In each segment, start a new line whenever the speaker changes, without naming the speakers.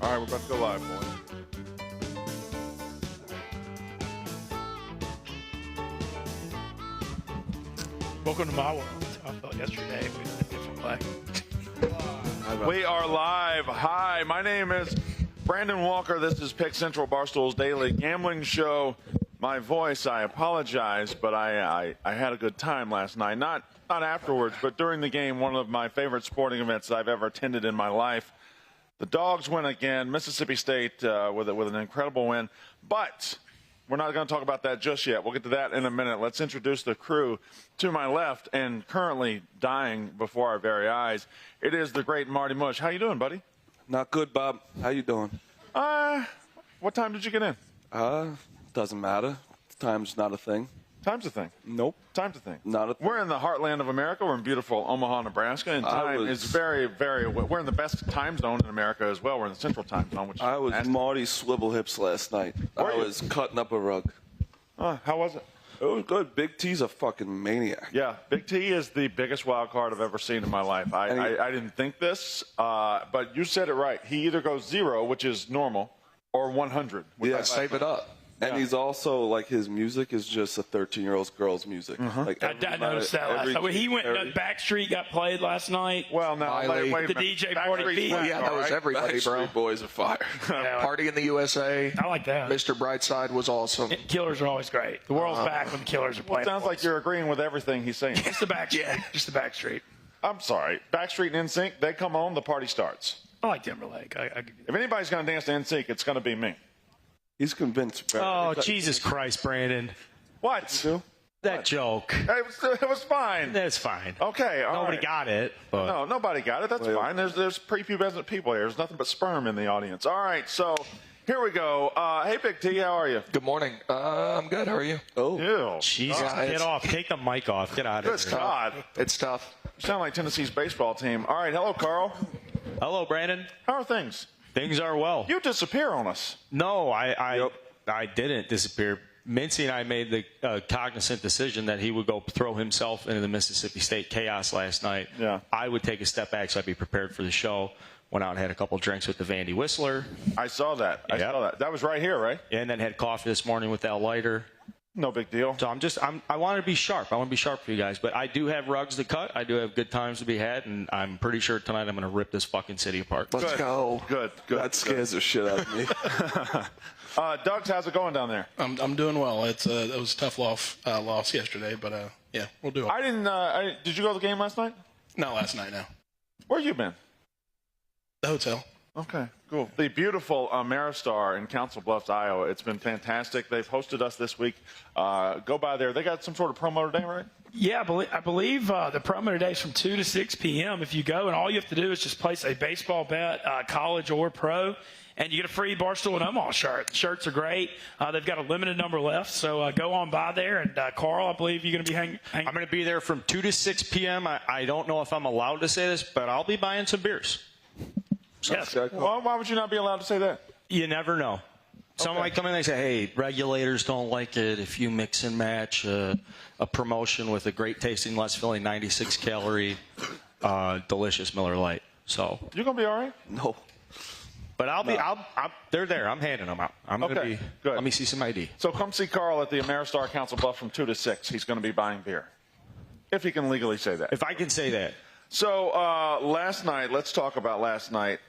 All right, we're about to go live, boys.
Welcome to my world. I thought yesterday we had a different way.
We are live. Hi, my name is Brandon Walker. This is Pick Central, Barstool's daily gambling show. My voice, I apologize, but I had a good time last night. Not afterwards, but during the game, one of my favorite sporting events I've ever attended in my life. The Dogs win again. Mississippi State with an incredible win. But we're not going to talk about that just yet. We'll get to that in a minute. Let's introduce the crew to my left and currently dying before our very eyes. It is the great Marty Mush. How you doing, buddy?
Not good, Bob. How you doing?
What time did you get in?
Doesn't matter. Time's not a thing.
Time's a thing.
Nope.
Time's a thing.
Not a thing.
We're in the heartland of America. We're in beautiful Omaha, Nebraska, and time is very, very. We're in the best time zone in America as well. We're in the Central Time Zone, which
I was
nasty.
Marty Swivel Hips last night. I was cutting up a rug.
How was it?
It was good. Big T's a fucking maniac.
Yeah, Big T is the biggest wild card I've ever seen in my life. I didn't think this, but you said it right. He either goes 0, which is normal, or 100.
Yeah, save it up. And he's also, like, his music is just a 13-year-old girl's music. Like
I noticed that last night. He went, Backstreet got played last night.
Well, no, wait
the DJ 40B.
Yeah, that was everybody, bro.
Backstreet Boys are fire.
Party in the USA.
I like that.
Mr. Brightside was awesome.
Killers are always great. The world's back when the Killers are playing.
Sounds like you're agreeing with everything he's saying.
Just the Backstreet. Just the Backstreet.
I'm sorry. Backstreet and NSYNC, they come on, the party starts.
I like Timberlake.
If anybody's going to dance to NSYNC, it's going to be me.
He's convinced.
Oh, Jesus Christ, Brandon.
What?
That joke.
It was fine.
That's fine.
Okay, all
Nobody
right.
got it. But.
No, nobody got it. That's fine. There's prepubescent people here. There's nothing but sperm in the audience. All right, so here we go. Hey, Big T, how are you?
Good morning. I'm good. How are you?
Oh.
Ew.
Jesus, get off. Take the mic off. Get out of
Good
here.
God.
It's tough.
You sound like Tennessee's baseball team. All right, hello, Carl.
Hello, Brandon.
How are things?
Things are well.
You disappear on us.
No, I didn't disappear. Mincy and I made the cognizant decision that he would go throw himself into the Mississippi State chaos last night.
Yeah.
I would take a step back so I'd be prepared for the show. Went out and had a couple drinks with the Vandy Whistler.
I saw that. I saw that. That was right here, right?
And then had coffee this morning with that Leiter.
No big deal.
So I want to be sharp. I want to be sharp for you guys. But I do have rugs to cut. I do have good times to be had. And I'm pretty sure tonight I'm going to rip this fucking city apart.
Let's go.
Good.
That scares the shit out of me.
Doug, how's it going down there?
I'm doing well. It was a tough loss yesterday, but yeah, we'll do it.
Did you go to the game last night?
Not last night, no.
Where you been?
The hotel.
Okay, cool. The beautiful Ameristar in Council Bluffs, Iowa. It's been fantastic. They've hosted us this week. Go by there. They got some sort of promo today, right?
Yeah, I believe the promo today is from 2 to 6 p.m. If you go, and all you have to do is just place a baseball bet, college or pro, and you get a free Barstool and Omaha shirt. The shirts are great. They've got a limited number left, so go on by there. And, Carl, I believe you're going to be hanging.
I'm going to be there from 2 to 6 p.m. I don't know if I'm allowed to say this, but I'll be buying some beers.
Yes.
Well, why would you not be allowed to say that?
You never know. Someone might come in and they say, hey, regulators don't like it if you mix and match a promotion with a great tasting, less filling, 96-calorie, delicious Miller Lite. So
You going to be all right?
No.
But they're there. I'm handing them out. I'm going to be.
Good.
Let me see some ID.
So come see Carl at the Ameristar Council Bluff from 2 to 6. He's going to be buying beer. If he can legally say that.
If I can say that.
So last night, let's talk about last night.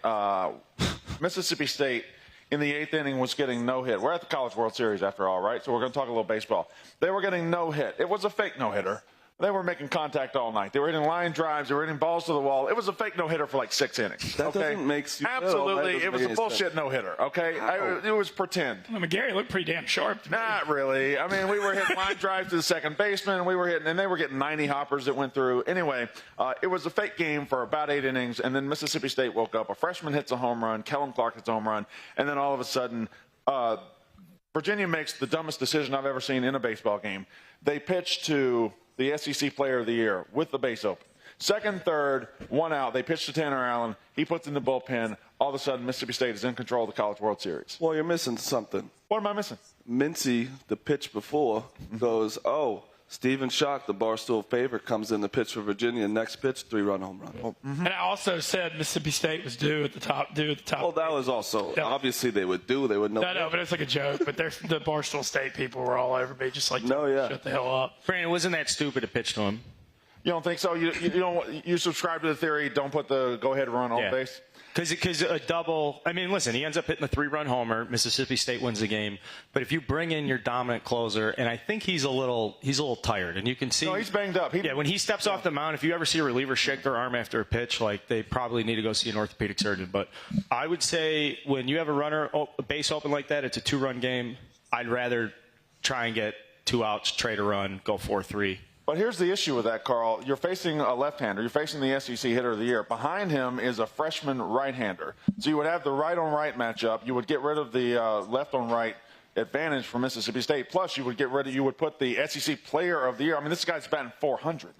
Mississippi State in the 8th inning was getting no hit. We're at the College World Series after all, right? So we're going to talk a little baseball. They were getting no hit. It was a fake no-hitter. They were making contact all night. They were hitting line drives. They were hitting balls to the wall. It was a fake no-hitter for like 6 innings.
That doesn't make sense.
Absolutely. It was a bullshit no-hitter, okay? It was pretend.
Gary looked pretty damn sharp to me.
Not really. I mean, we were hitting line drives to the second baseman. And they were getting 90 hoppers that went through. Anyway, it was a fake game for about 8 innings, and then Mississippi State woke up. A freshman hits a home run. Kellen Clark hits a home run. And then all of a sudden, Virginia makes the dumbest decision I've ever seen in a baseball game. They pitch to the SEC Player of the Year with the base open. Second, third, 1 out. They pitch to Tanner Allen. He puts in the bullpen. All of a sudden, Mississippi State is in control of the College World Series.
Well, you're missing something.
What am I missing?
Mincy, the pitch before, goes, Stephen Schock, the Barstool favorite, comes in the pitch for Virginia. Next pitch, 3-run home run.
And I also said Mississippi State was due at the top.
Well, that was also obviously they would know.
No, but it's like a joke. But the Barstool State people were all over me, just like shut the hell up.
Brandon, wasn't that stupid to pitch to him?
You don't think so? You subscribe to the theory? Don't put the go-ahead run on base.
Because a double, I mean, listen, he ends up hitting a 3-run homer. Mississippi State wins the game. But if you bring in your dominant closer, and I think he's a little tired, and you can see.
No, he's banged up.
When he steps off the mound, if you ever see a reliever shake their arm after a pitch, like they probably need to go see an orthopedic surgeon. But I would say when you have a base open like that, it's a 2-run game. I'd rather try and get 2 outs, trade a run, go 4-3.
But here's the issue with that, Carl. You're facing a left-hander. You're facing the SEC hitter of the year. Behind him is a freshman right-hander. So you would have the right-on-right matchup. You would get rid of the left-on-right advantage for Mississippi State. Plus, you would put the SEC player of the year. I mean, this guy's batting 400.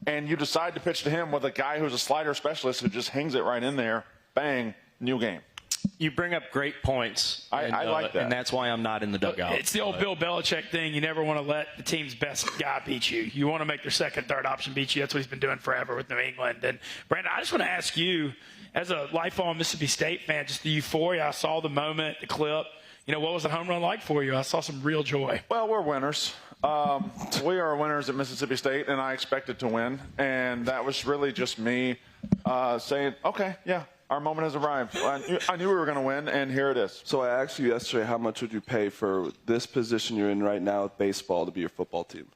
And you decide to pitch to him with a guy who's a slider specialist who just hangs it right in there. Bang, new game.
You bring up great points.
I like that.
And that's why I'm not in the dugout.
It's the old Bill Belichick thing. You never want to let the team's best guy beat you. You want to make their second, third option beat you. That's what he's been doing forever with New England. And, Brandon, I just want to ask you, as a lifelong Mississippi State fan, just the euphoria. I saw the moment, the clip. What was the home run like for you? I saw some real joy.
Well, we're winners. We are winners at Mississippi State, and I expected to win. And that was really just me saying, okay, yeah. Our moment has arrived. I knew we were going to win, and here it is.
So I asked you yesterday, how much would you pay for this position you're in right now with baseball to be your football team?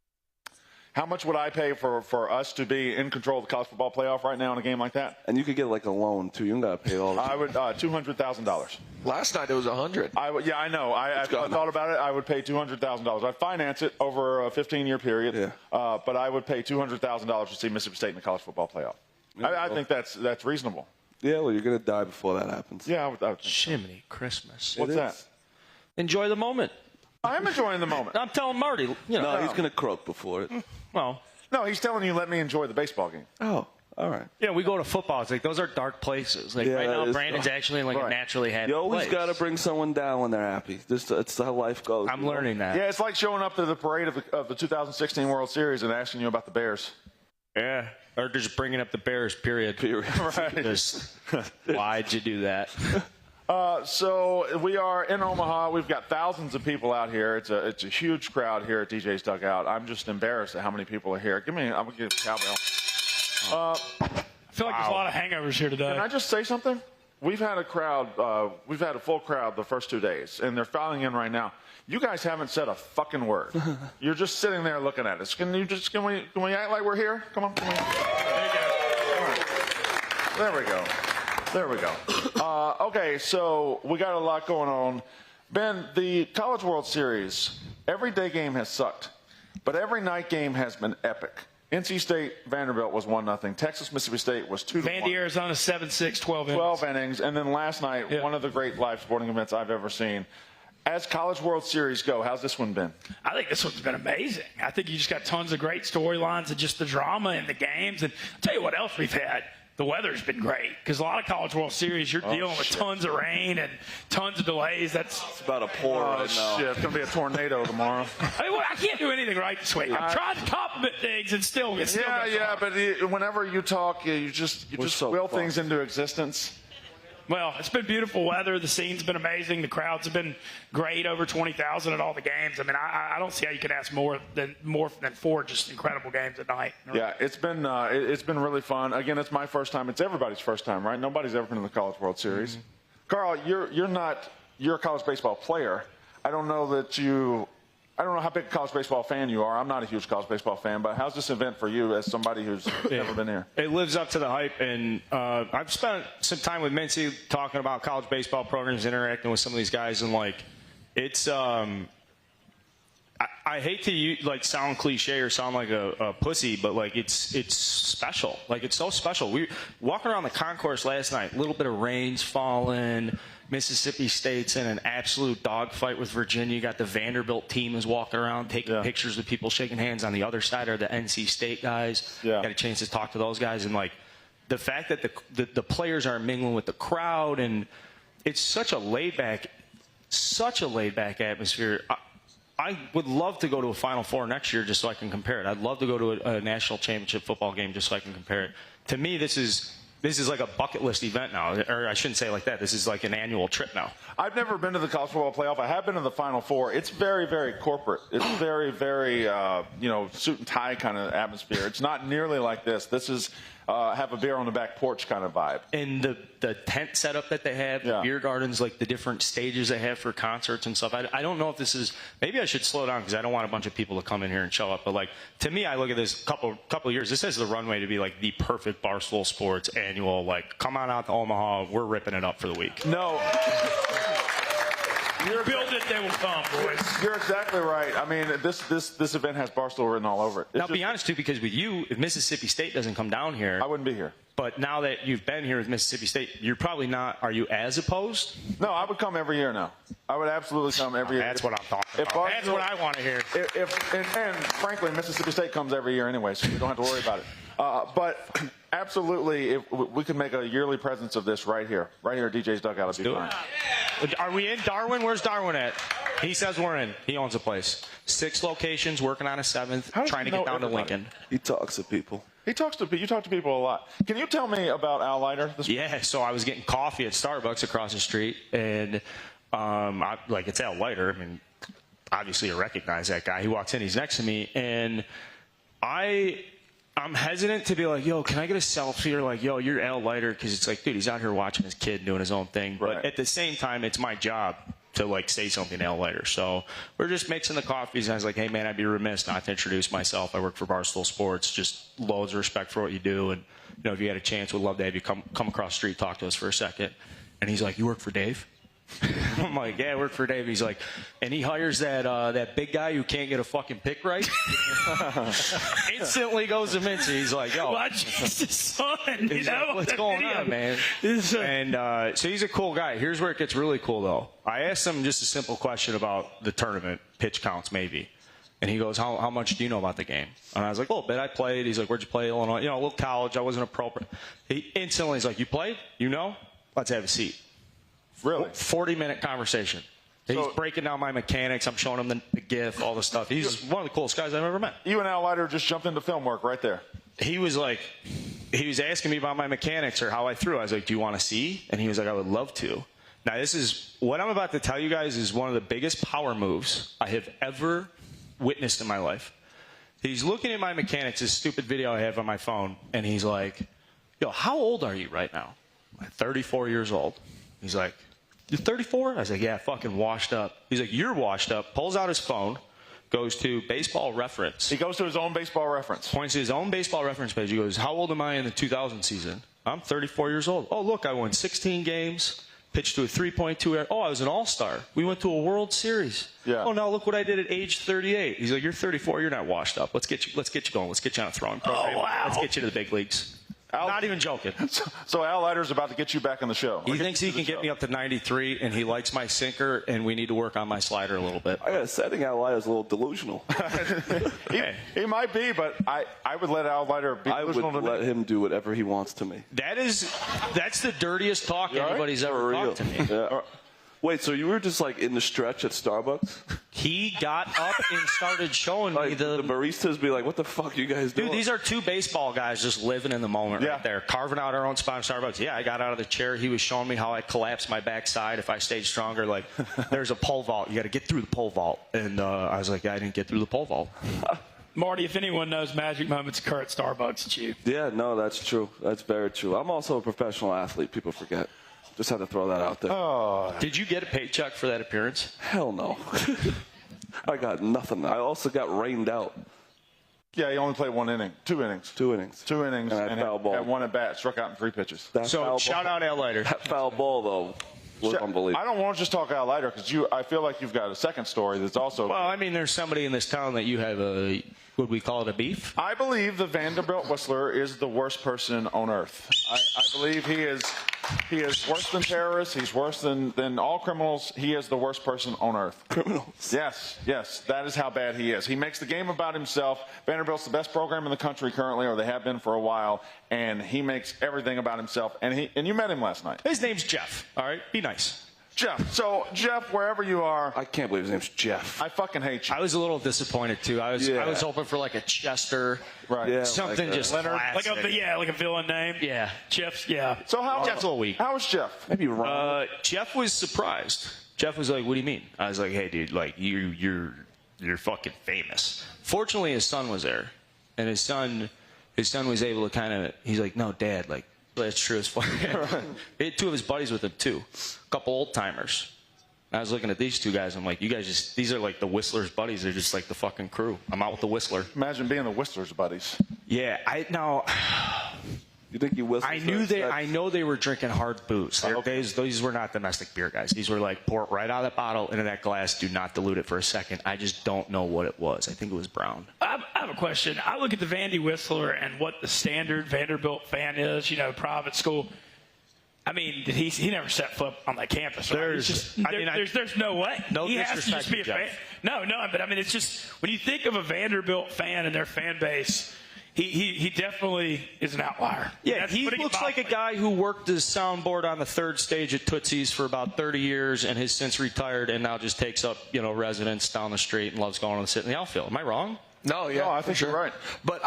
How much would I pay for us to be in control of the college football playoff right now in a game like that?
And you could get like a loan, too. You don't got to pay all of it.
I would $200,000.
Last night it was 100.
Yeah, I know. I thought about it. I would pay $200,000. I'd finance it over a 15-year period, but I would pay $200,000 to see Mississippi State in the college football playoff. I think that's reasonable.
Yeah, well, you're going to die before that happens.
Yeah, I would think
Jiminy Christmas.
What's that?
Enjoy the moment.
I am enjoying the moment.
I'm telling Marty.
No, he's going to croak before it.
Well.
No, he's telling you, let me enjoy the baseball game.
Oh, all right.
Yeah, we go to football. It's like those are dark places. Like right now, Brandon's actually in like a naturally happy
You always
place.
got to bring someone down when they're happy. It's how life goes.
I'm learning that.
Yeah, it's like showing up to the parade of the 2016 World Series and asking you about the Bears.
Yeah. Or just bringing up the Bears, period.
Right.
Just, why'd you do that?
So we are in Omaha. We've got thousands of people out here. It's a huge crowd here at DJ's Dugout. I'm just embarrassed at how many people are here. I'm going to give a cowbell.
I feel like there's a lot of hangovers here today.
Can I just say something? We've had a full crowd the first 2 days, and they're filing in right now. You guys haven't said a fucking word. You're just sitting there looking at us. Can we act like we're here? Come on. There you go. All right. There we go. Okay, so we got a lot going on. Ben, the College World Series, every day game has sucked, but every night game has been epic. NC State, Vanderbilt was 1-0. Texas, Mississippi State was 2-1.
Vandy, Arizona, 7-6, 12 innings.
12 innings. And then last night, one of the great live sporting events I've ever seen. As College World Series go, how's this one been?
I think this one's been amazing. I think you just got tons of great storylines and just the drama in the games. And I'll tell you what else we've had. The weather's been great because a lot of College World Series, you're dealing with tons of rain and tons of delays. It's
about a pour right now.
Shit, it's going to be a tornado tomorrow.
I can't do anything right this week. I'm trying to compliment things and still get
but whenever you talk, you just will things into existence.
Well, it's been beautiful weather. The scene's been amazing. The crowds have been great, over 20,000 at all the games. I mean, I don't see how you can ask more than 4 just incredible games at night.
Yeah, it's been really fun. Again, it's my first time. It's everybody's first time, right? Nobody's ever been in the College World Series. Mm-hmm. Carl, you're a college baseball player. I don't know how big a college baseball fan you are. I'm not a huge college baseball fan, but how's this event for you as somebody who's never been here?
It lives up to the hype, and I've spent some time with Mincy talking about college baseball programs, interacting with some of these guys, and it's I hate to sound cliche or sound like a pussy, but it's special. It's so special. We walking around the concourse last night, a little bit of rain's falling. Mississippi State's in an absolute dogfight with Virginia. You got the Vanderbilt team is walking around taking pictures with people shaking hands. On the other side are the NC State guys. Yeah. Got a chance to talk to those guys. And the fact that the players are mingling with the crowd, and it's such a laid back atmosphere. I would love to go to a Final Four next year just so I can compare it. I'd love to go to a national championship football game just so I can compare it. To me, this is like a bucket list event now, or I shouldn't say it like that. This is like an annual trip now.
I've never been to the college football playoff. I have been to the Final Four. It's very, very corporate. It's very, very, suit and tie kind of atmosphere. It's not nearly like this. This is have a beer on the back porch kind of vibe.
And the tent setup that they have, the beer gardens, like the different stages they have for concerts and stuff. I don't know if this is, maybe I should slow down because I don't want a bunch of people to come in here and show up. But like, to me, I look at this couple of years, this has the runway to be like the perfect Barstool Sports annual, like, come on out to Omaha, we're ripping it up for the week.
No.
Build it, they will come, boys.
You're exactly right. I mean, this event has Barstool written all over it.
Now, be honest, too, because with you, if Mississippi State doesn't come down here,
I wouldn't be here.
But now that you've been here with Mississippi State, you're probably not, are you as opposed?
No, I would come every year now. I would absolutely come every year.
That's what I'm talking about. That's what I want to hear.
And frankly, Mississippi State comes every year anyway, so we don't have to worry about it. But absolutely, if we could make a yearly presence of this right here at DJ's Dugout. It'd be fine.
Are we in Darwin? Where's Darwin at? He says we're in. He owns a place. 6 locations, working on a 7th, trying to get down to Lincoln.
He talks to people.
You talk to people a lot. Can you tell me about Al Leiter?
Yeah, so I was getting coffee at Starbucks across the street, and it's Al Leiter. I mean, obviously you recognize that guy. He walks in, he's next to me, and I'm hesitant to be like, yo, can I get a selfie? Or like, yo, you're Al Leiter, because it's like, dude, he's out here watching his kid doing his own thing. But at the same time, it's my job to like say something to Al Leiter. So we're just mixing the coffees, and I was like, hey man, I'd be remiss not to introduce myself. I work for Barstool Sports. Just loads of respect for what you do, and if you had a chance, we'd love to have you come across the street, talk to us for a second. And he's like, you work for Dave? I'm like, yeah, I work for Dave. He's like, and he hires that big guy who can't get a fucking pick right. Instantly goes to Mincy. He's like, yo,
watch his son.
What's going on, man? And so he's a cool guy. Here's where it gets really cool, though. I asked him just a simple question about the tournament, pitch counts, maybe. And he goes, how much do you know about the game? And I was like, a little bit. I played. He's like, where'd you play? Illinois. A little college. I wasn't a pro. He instantly is like, you played? You know? Let's have a seat.
Really?
40-minute conversation. He's breaking down my mechanics. I'm showing him the GIF, all the stuff. He's one of the coolest guys I've ever met.
You and Al Leiter just jumped into film work right there.
He was asking me about my mechanics or how I threw. I was like, do you want to see? And he was like, I would love to. Now, this is what I'm about to tell you guys is one of the biggest power moves I have ever witnessed in my life. He's looking at my mechanics, this stupid video I have on my phone, and he's like, yo, how old are you right now? I'm 34 years old. He's like, you're 34? I was like, yeah, fucking washed up. He's like, you're washed up. Pulls out his phone, goes to Baseball Reference.
He goes to his own Baseball Reference.
Points to his own Baseball Reference page. He goes, how old am I in the 2000 season? I'm 34 years old. Oh, look, I won 16 games, pitched to a 3.2. Oh, I was an all-star. We went to a World Series.
Yeah.
Oh, now look what I did at age 38. He's like, you're 34. You're not washed up. Let's get you going. Let's get you on a throwing program.
Oh, wow.
Let's get you to the big leagues. Not even joking.
So Al Leiter's about to get you back on the show.
He thinks he can get me up to 93, and he likes my sinker, and we need to work on my slider a little bit.
I think Al Leiter's a little delusional.
he might be, but I would let Al Leiter be delusional.
I would let him do whatever he wants to me.
That's the dirtiest talk anybody's ever talked to me.
Yeah. Wait, so you were just like in the stretch at Starbucks?
He got up and started showing me
the baristas be like, what the fuck you guys doing?
Dude, these are two baseball guys just living in the moment right there, carving out our own spot in Starbucks. Yeah, I got out of the chair. He was showing me how I collapse my backside if I stayed stronger. Like, there's a pole vault. You got to get through the pole vault. And I was like, yeah, I didn't get through the pole vault.
Marty, if anyone knows magic moments occur at Starbucks, it's you.
Yeah, no, that's true. That's very true. I'm also a professional athlete. People forget. Just had to throw that out there.
Oh.
Did you get a paycheck for that appearance?
Hell no. I got nothing. I also got rained out.
Yeah, he only played 1 inning. 2 innings.
2 innings.
2 innings.
And foul ball.
Had 1 at bat. Struck out in 3 pitches.
So shout out Al Leiter.
That foul ball, though, was unbelievable.
I don't want to just talk Al Leiter because I feel like you've got a second story that's also.
Well, I mean, there's somebody in this town that you have would we call it a beef?
I believe the Vanderbilt Whistler is the worst person on earth. I believe he is worse than terrorists. He's worse than all criminals. He is the worst person on earth.
Criminals.
Yes. That is how bad he is. He makes the game about himself. Vanderbilt's the best program in the country currently, or they have been for a while, and he makes everything about himself. And you met him last night.
His name's Jeff. All right, be nice.
Jeff. So, Jeff, wherever you are,
I can't believe his name's Jeff.
I fucking hate you.
I was a little disappointed too. I was hoping for like a Chester,
Right.
Yeah,
something
like
just
Like
classic.
like a villain name.
Yeah.
Jeff's. Yeah.
So
Jeff's a little weak.
How was Jeff?
Maybe wrong.
Jeff was surprised. Jeff was like, "What do you mean?" I was like, "Hey, dude, like you're fucking famous." Fortunately, his son was there, and his son was able to kind of. He's like, "No, Dad, like that's true as fuck." He had two of his buddies with him too, a couple old timers. I was looking at these two guys. I'm like, you guys these are like the Whistler's buddies. They're just like the fucking crew. I'm out with the Whistler.
Imagine being the Whistler's buddies.
Yeah,
You think he whistled?
I know they were drinking hard booze. These were not domestic beer guys. These were like pour it right out of that bottle into that glass. Do not dilute it for a second. I just don't know what it was. I think it was brown.
I have a question. I look at the Vandy Whistler and what the standard Vanderbilt fan is, private school. I mean, he never set foot on that campus. Right? There's no way.
No
he has to just be a fan.
Jeff.
No, but I mean, it's just when you think of a Vanderbilt fan and their fan base, he definitely is an outlier.
Yeah, he looks like a guy who worked his soundboard on the third stage at Tootsie's for about 30 years and has since retired and now just takes up, residence down the street and loves going to sit in the outfield. Am I wrong?
No, yeah.
No, I think you're right.
But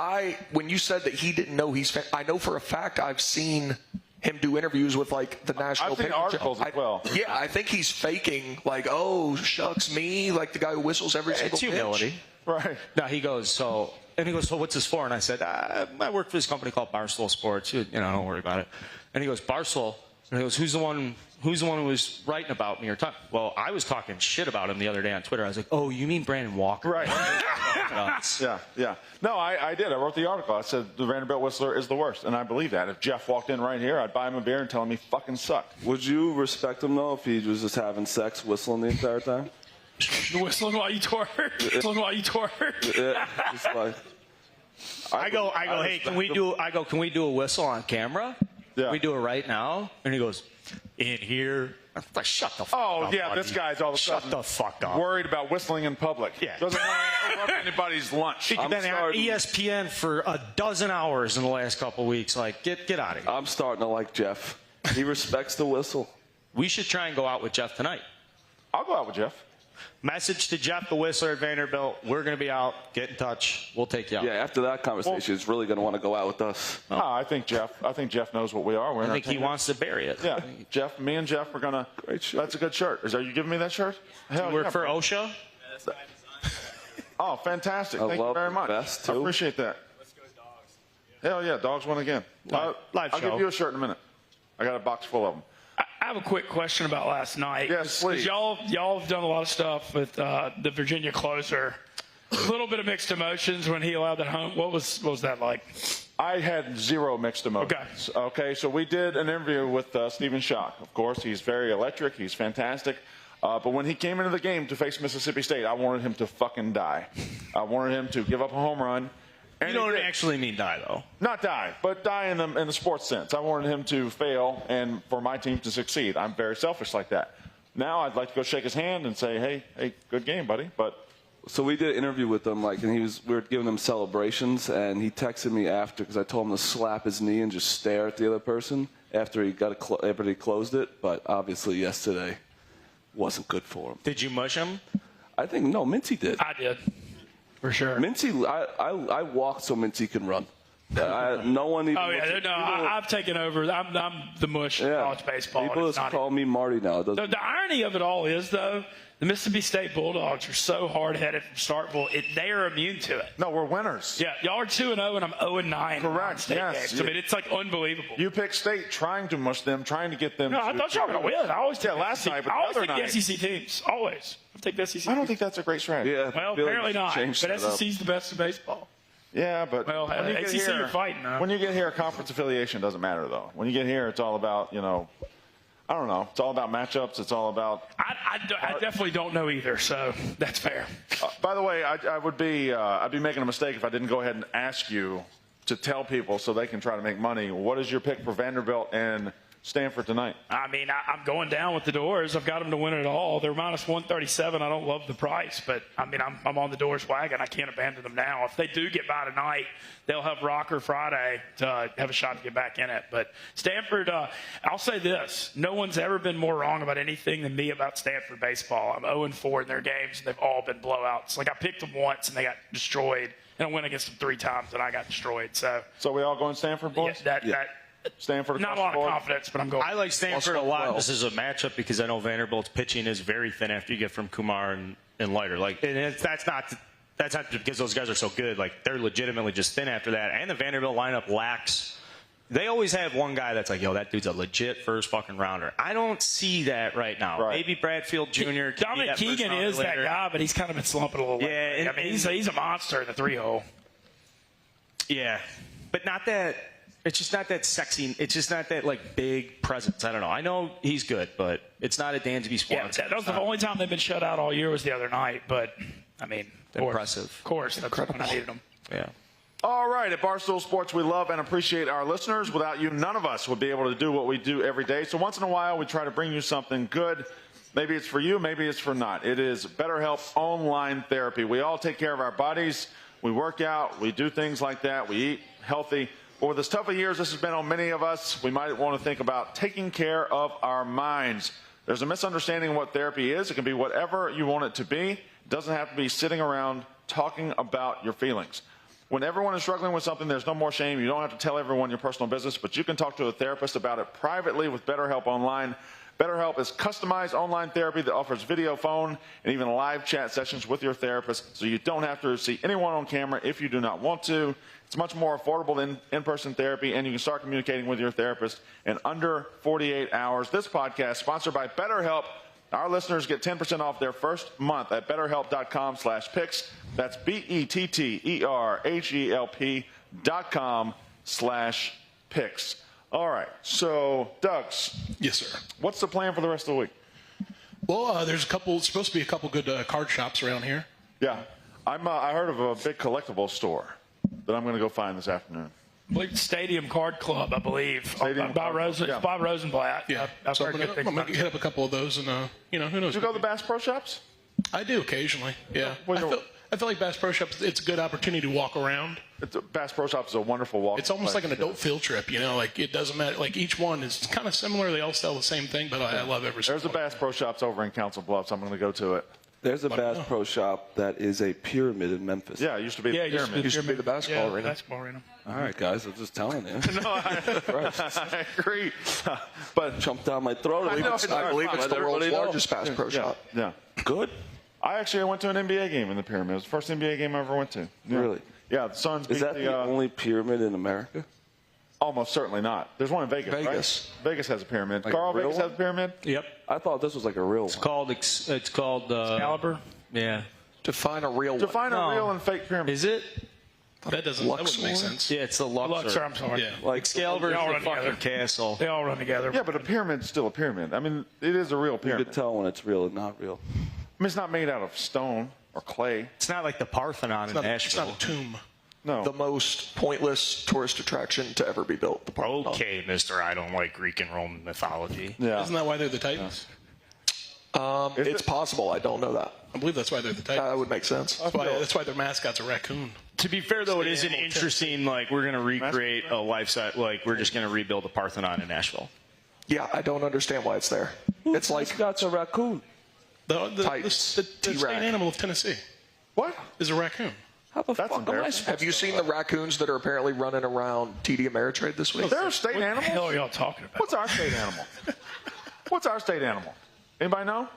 when you said that he didn't know I know for a fact I've seen him do interviews with like the national.
I've seen articles as well.
Yeah, I think he's faking like, oh shucks me, like the guy who whistles every single
It's humility.
pitch.
Right.
No, he goes, so what's this for? And I said, I work for this company called Barstool Sports. Don't worry about it. And he goes, Barstool. And he goes, who's the one who was writing about me or talking? Well, I was talking shit about him the other day on Twitter. I was like, oh, you mean Brandon Walker?
Right. Yeah. No, I did. I wrote the article. I said the Vanderbilt Whistler is the worst, and I believe that. If Jeff walked in right here, I'd buy him a beer and tell him he fucking sucked.
Would you respect him though if he was just having sex, whistling the entire time?
Whistling while you twerk.
Yeah, just like.
I go, hey, can we do a whistle on camera?
Yeah.
Can we do it right now? And he goes, in here. I'm like, shut the fuck up.
Oh, yeah,
buddy.
this guy's all of a sudden
Shut the fuck up.
worried about whistling in public.
Yeah.
Doesn't want to interrupt anybody's lunch.
You've been on ESPN for a dozen hours in the last couple of weeks. Like, get out of here.
I'm starting to like Jeff. He respects the whistle.
We should try and go out with Jeff tonight.
I'll go out with Jeff.
Message to Jeff the Whistler at Vanderbilt. We're going to be out. Get in touch. We'll take you out.
Yeah, after that conversation, he's really going to want to go out with us.
I think Jeff knows what we are.
I think he wants to bury it.
Yeah, Jeff. Me and Jeff are gonna. That's a good shirt. Are you giving me that shirt? Hell,
You work for OSHA?
Oh, fantastic! Thank you
love
very
the
much.
vest,
I
too.
appreciate that.
Let's go Dogs.
Hell yeah, dogs won again.
Live
I'll
show.
give you a shirt in a minute. I got a box full of them.
I have a quick question about last night.
Yes, please.
Y'all have done a lot of stuff with the Virginia closer. A little bit of mixed emotions when he allowed that home. What was that like?
I had zero mixed emotions. Okay, so we did an interview with Stephen Schock. Of course, he's very electric. He's fantastic. But when he came into the game to face Mississippi State, I wanted him to fucking die. I wanted him to give up a home run. And
You don't actually mean die, though.
Not die, but die in the sports sense. I wanted him to fail and for my team to succeed. I'm very selfish like that. Now I'd like to go shake his hand and say, hey, good game, buddy. But
So we did an interview with him, and we were giving him celebrations, and he texted me after because I told him to slap his knee and just stare at the other person after he closed it. But obviously yesterday wasn't good for him.
Did you mush him?
I think no, Mincy did.
I did, for sure.
Mincy, I walked so Mincy can run. No one even.
Oh yeah, no, I've taken over. I'm the mush of college baseball.
People
It's
just
not
call me Marty now.
The irony of it all is, though, the Mississippi State Bulldogs are so hard-headed from Starkville, they are immune to it.
no, we're winners.
Yeah, y'all are 2-0, and I'm 0-9.
Correct,
State
yes.
games. I mean, it's like unbelievable.
You pick State trying to mush them, trying to get them.
No, I thought y'all were going to win. I always take
last
the
night, but
I always
the other
take
night.
the SEC teams. Always. I take the SEC.
I don't think that's a great strategy.
Yeah,
Well,
Billy
apparently not. But
changed it up.
SEC's the best in baseball.
Yeah, but
Well,
when you
ACC
get here,
you're fighting, huh?
when you get here, conference affiliation doesn't matter though. When you get here, it's all about I don't know. It's all about matchups. It's all about.
I definitely don't know either, so that's fair.
By the way, I'd be making a mistake if I didn't go ahead and ask you to tell people so they can try to make money. What is your pick for Vanderbilt and Stanford tonight?
I mean, I'm going down with the Doors. I've got them to win it all. They're minus 137. I don't love the price, but, I mean, I'm on the Doors wagon. I can't abandon them now. If they do get by tonight, they'll have Rocker Friday to have a shot to get back in it. But Stanford, I'll say this. No one's ever been more wrong about anything than me about Stanford baseball. I'm 0-4 in their games, and they've all been blowouts. Like, I picked them once, and they got destroyed. And I went against them 3 times, and I got destroyed. So
we all going Stanford, boys?
Yeah,
Stanford.
Not a lot of confidence, but I'm going.
I like Stanford a lot. This is a matchup because I know Vanderbilt's pitching is very thin after you get from Kumar and Leiter. Like, and that's not because those guys are so good. Like, they're legitimately just thin after that. And the Vanderbilt lineup lacks. They always have one guy that's like, yo, that dude's a legit first fucking rounder. I don't see that right now.
Right.
Maybe Bradfield Jr.
Dominic Keegan is that guy, but he's kind of been slumping a little.
Yeah,
I mean, he's a monster in the 3-hole.
Yeah, but not that. It's just not that sexy. It's just not that, like, big presence. I don't know. I know he's good, but it's not a Dansby Swanson.
Yeah, that was the only time they've been shut out all year was the other night. But, I mean,
impressive.
Of course. That's when I needed them.
Yeah.
All right, at Barstool Sports, we love and appreciate our listeners. Without you, none of us would be able to do what we do every day. So once in a while, we try to bring you something good. Maybe it's for you, maybe it's for not. It is BetterHelp online therapy. We all take care of our bodies. We work out. We do things like that. We eat healthy. Over this tough of years, this has been on many of us. We might want to think about taking care of our minds. There's a misunderstanding of what therapy is. It can be whatever you want it to be. It doesn't have to be sitting around talking about your feelings. When everyone is struggling with something, there's no more shame. You don't have to tell everyone your personal business, but you can talk to a therapist about it privately with BetterHelp Online. BetterHelp is customized online therapy that offers video, phone, and even live chat sessions with your therapist, so you don't have to see anyone on camera if you do not want to. It's much more affordable than in-person therapy, and you can start communicating with your therapist in under 48 hours. This podcast, sponsored by BetterHelp. Our listeners get 10% off their first month at BetterHelp.com/picks. That's BetterHelp.com/picks. All right. So, Doug's.
Yes, sir.
What's the plan for the rest of the week?
Well, there's supposed to be a couple good card shops around here.
Yeah. I heard of a big collectible store that I'm going to go find this afternoon.
Stadium Card Club, I believe. By Rosenblatt.
Yeah.
I've heard good things
I'm going
about
to hit up a couple of those, and who knows?
Did you go to the Bass Pro Shops?
I do occasionally. Yeah. I feel like Bass Pro Shops. It's a good opportunity to walk around.
Bass Pro Shops is a wonderful walk.
It's almost like an adult field trip. Like, it doesn't matter. Like, each one is kind of similar. They all sell the same thing, but I love every single
There's a Bass Pro Shops over in Council Bluffs. I'm going to go to it.
There's a Bass Pro Shop that is a pyramid in Memphis.
Yeah, it used to be the pyramid.
Used to be the basketball arena.
Basketball arena.
All right, guys, I'm just telling you.
No, I agree. But
Jump down my throat.
I believe it's the world's largest Bass Pro Shop.
Yeah.
Good.
I actually went to an NBA game in the pyramid. It was the first NBA game I ever went to. Yeah.
Really?
Yeah, the Suns beat
Is that the only pyramid in America?
Almost certainly not. There's one in Vegas,
Vegas.
right? Vegas has a pyramid.
Like
Carl,
a real
Vegas has a pyramid?
Yep.
I thought this was like a real one.
It's called
Caliber.
Yeah.
Define a real one.
Define a real and fake pyramid.
Is it?
That wouldn't make sense.
Yeah, it's the Luxor.
I'm sorry.
Yeah.
Like
Excalibur is
They all
the
run
fucking
together.
castle.
They all run together.
Yeah, but a pyramid's still a pyramid. I mean, it is a real
you
pyramid.
could tell when it's real and not real.
I mean, it's not made out of stone or clay.
It's not like the Parthenon in
It's
Nashville.
not a tomb.
No.
The most pointless tourist attraction to ever be built. The Parthenon.
Okay, mister, I don't like Greek and Roman mythology.
Yeah.
Isn't that why they're the Titans?
It's possible. I don't know that.
I believe that's why they're the Titans.
That would make sense.
That's why their mascot's a raccoon.
To be fair, though, it is an interesting, like, we're going to recreate a life-size, like, we're just going to rebuild the Parthenon in Nashville.
Yeah, I don't understand why it's there. It's like
That's a raccoon.
The
Titans.
state
T-Rac.
animal of Tennessee
What?
is a raccoon.
How the
That's
fuck am I
embarrassing.
supposed
Have you seen the raccoons that are apparently running around TD Ameritrade this week?
They're a state
What the
animal?
hell are y'all talking about?
What's our state animal? What's our state animal? Anybody know?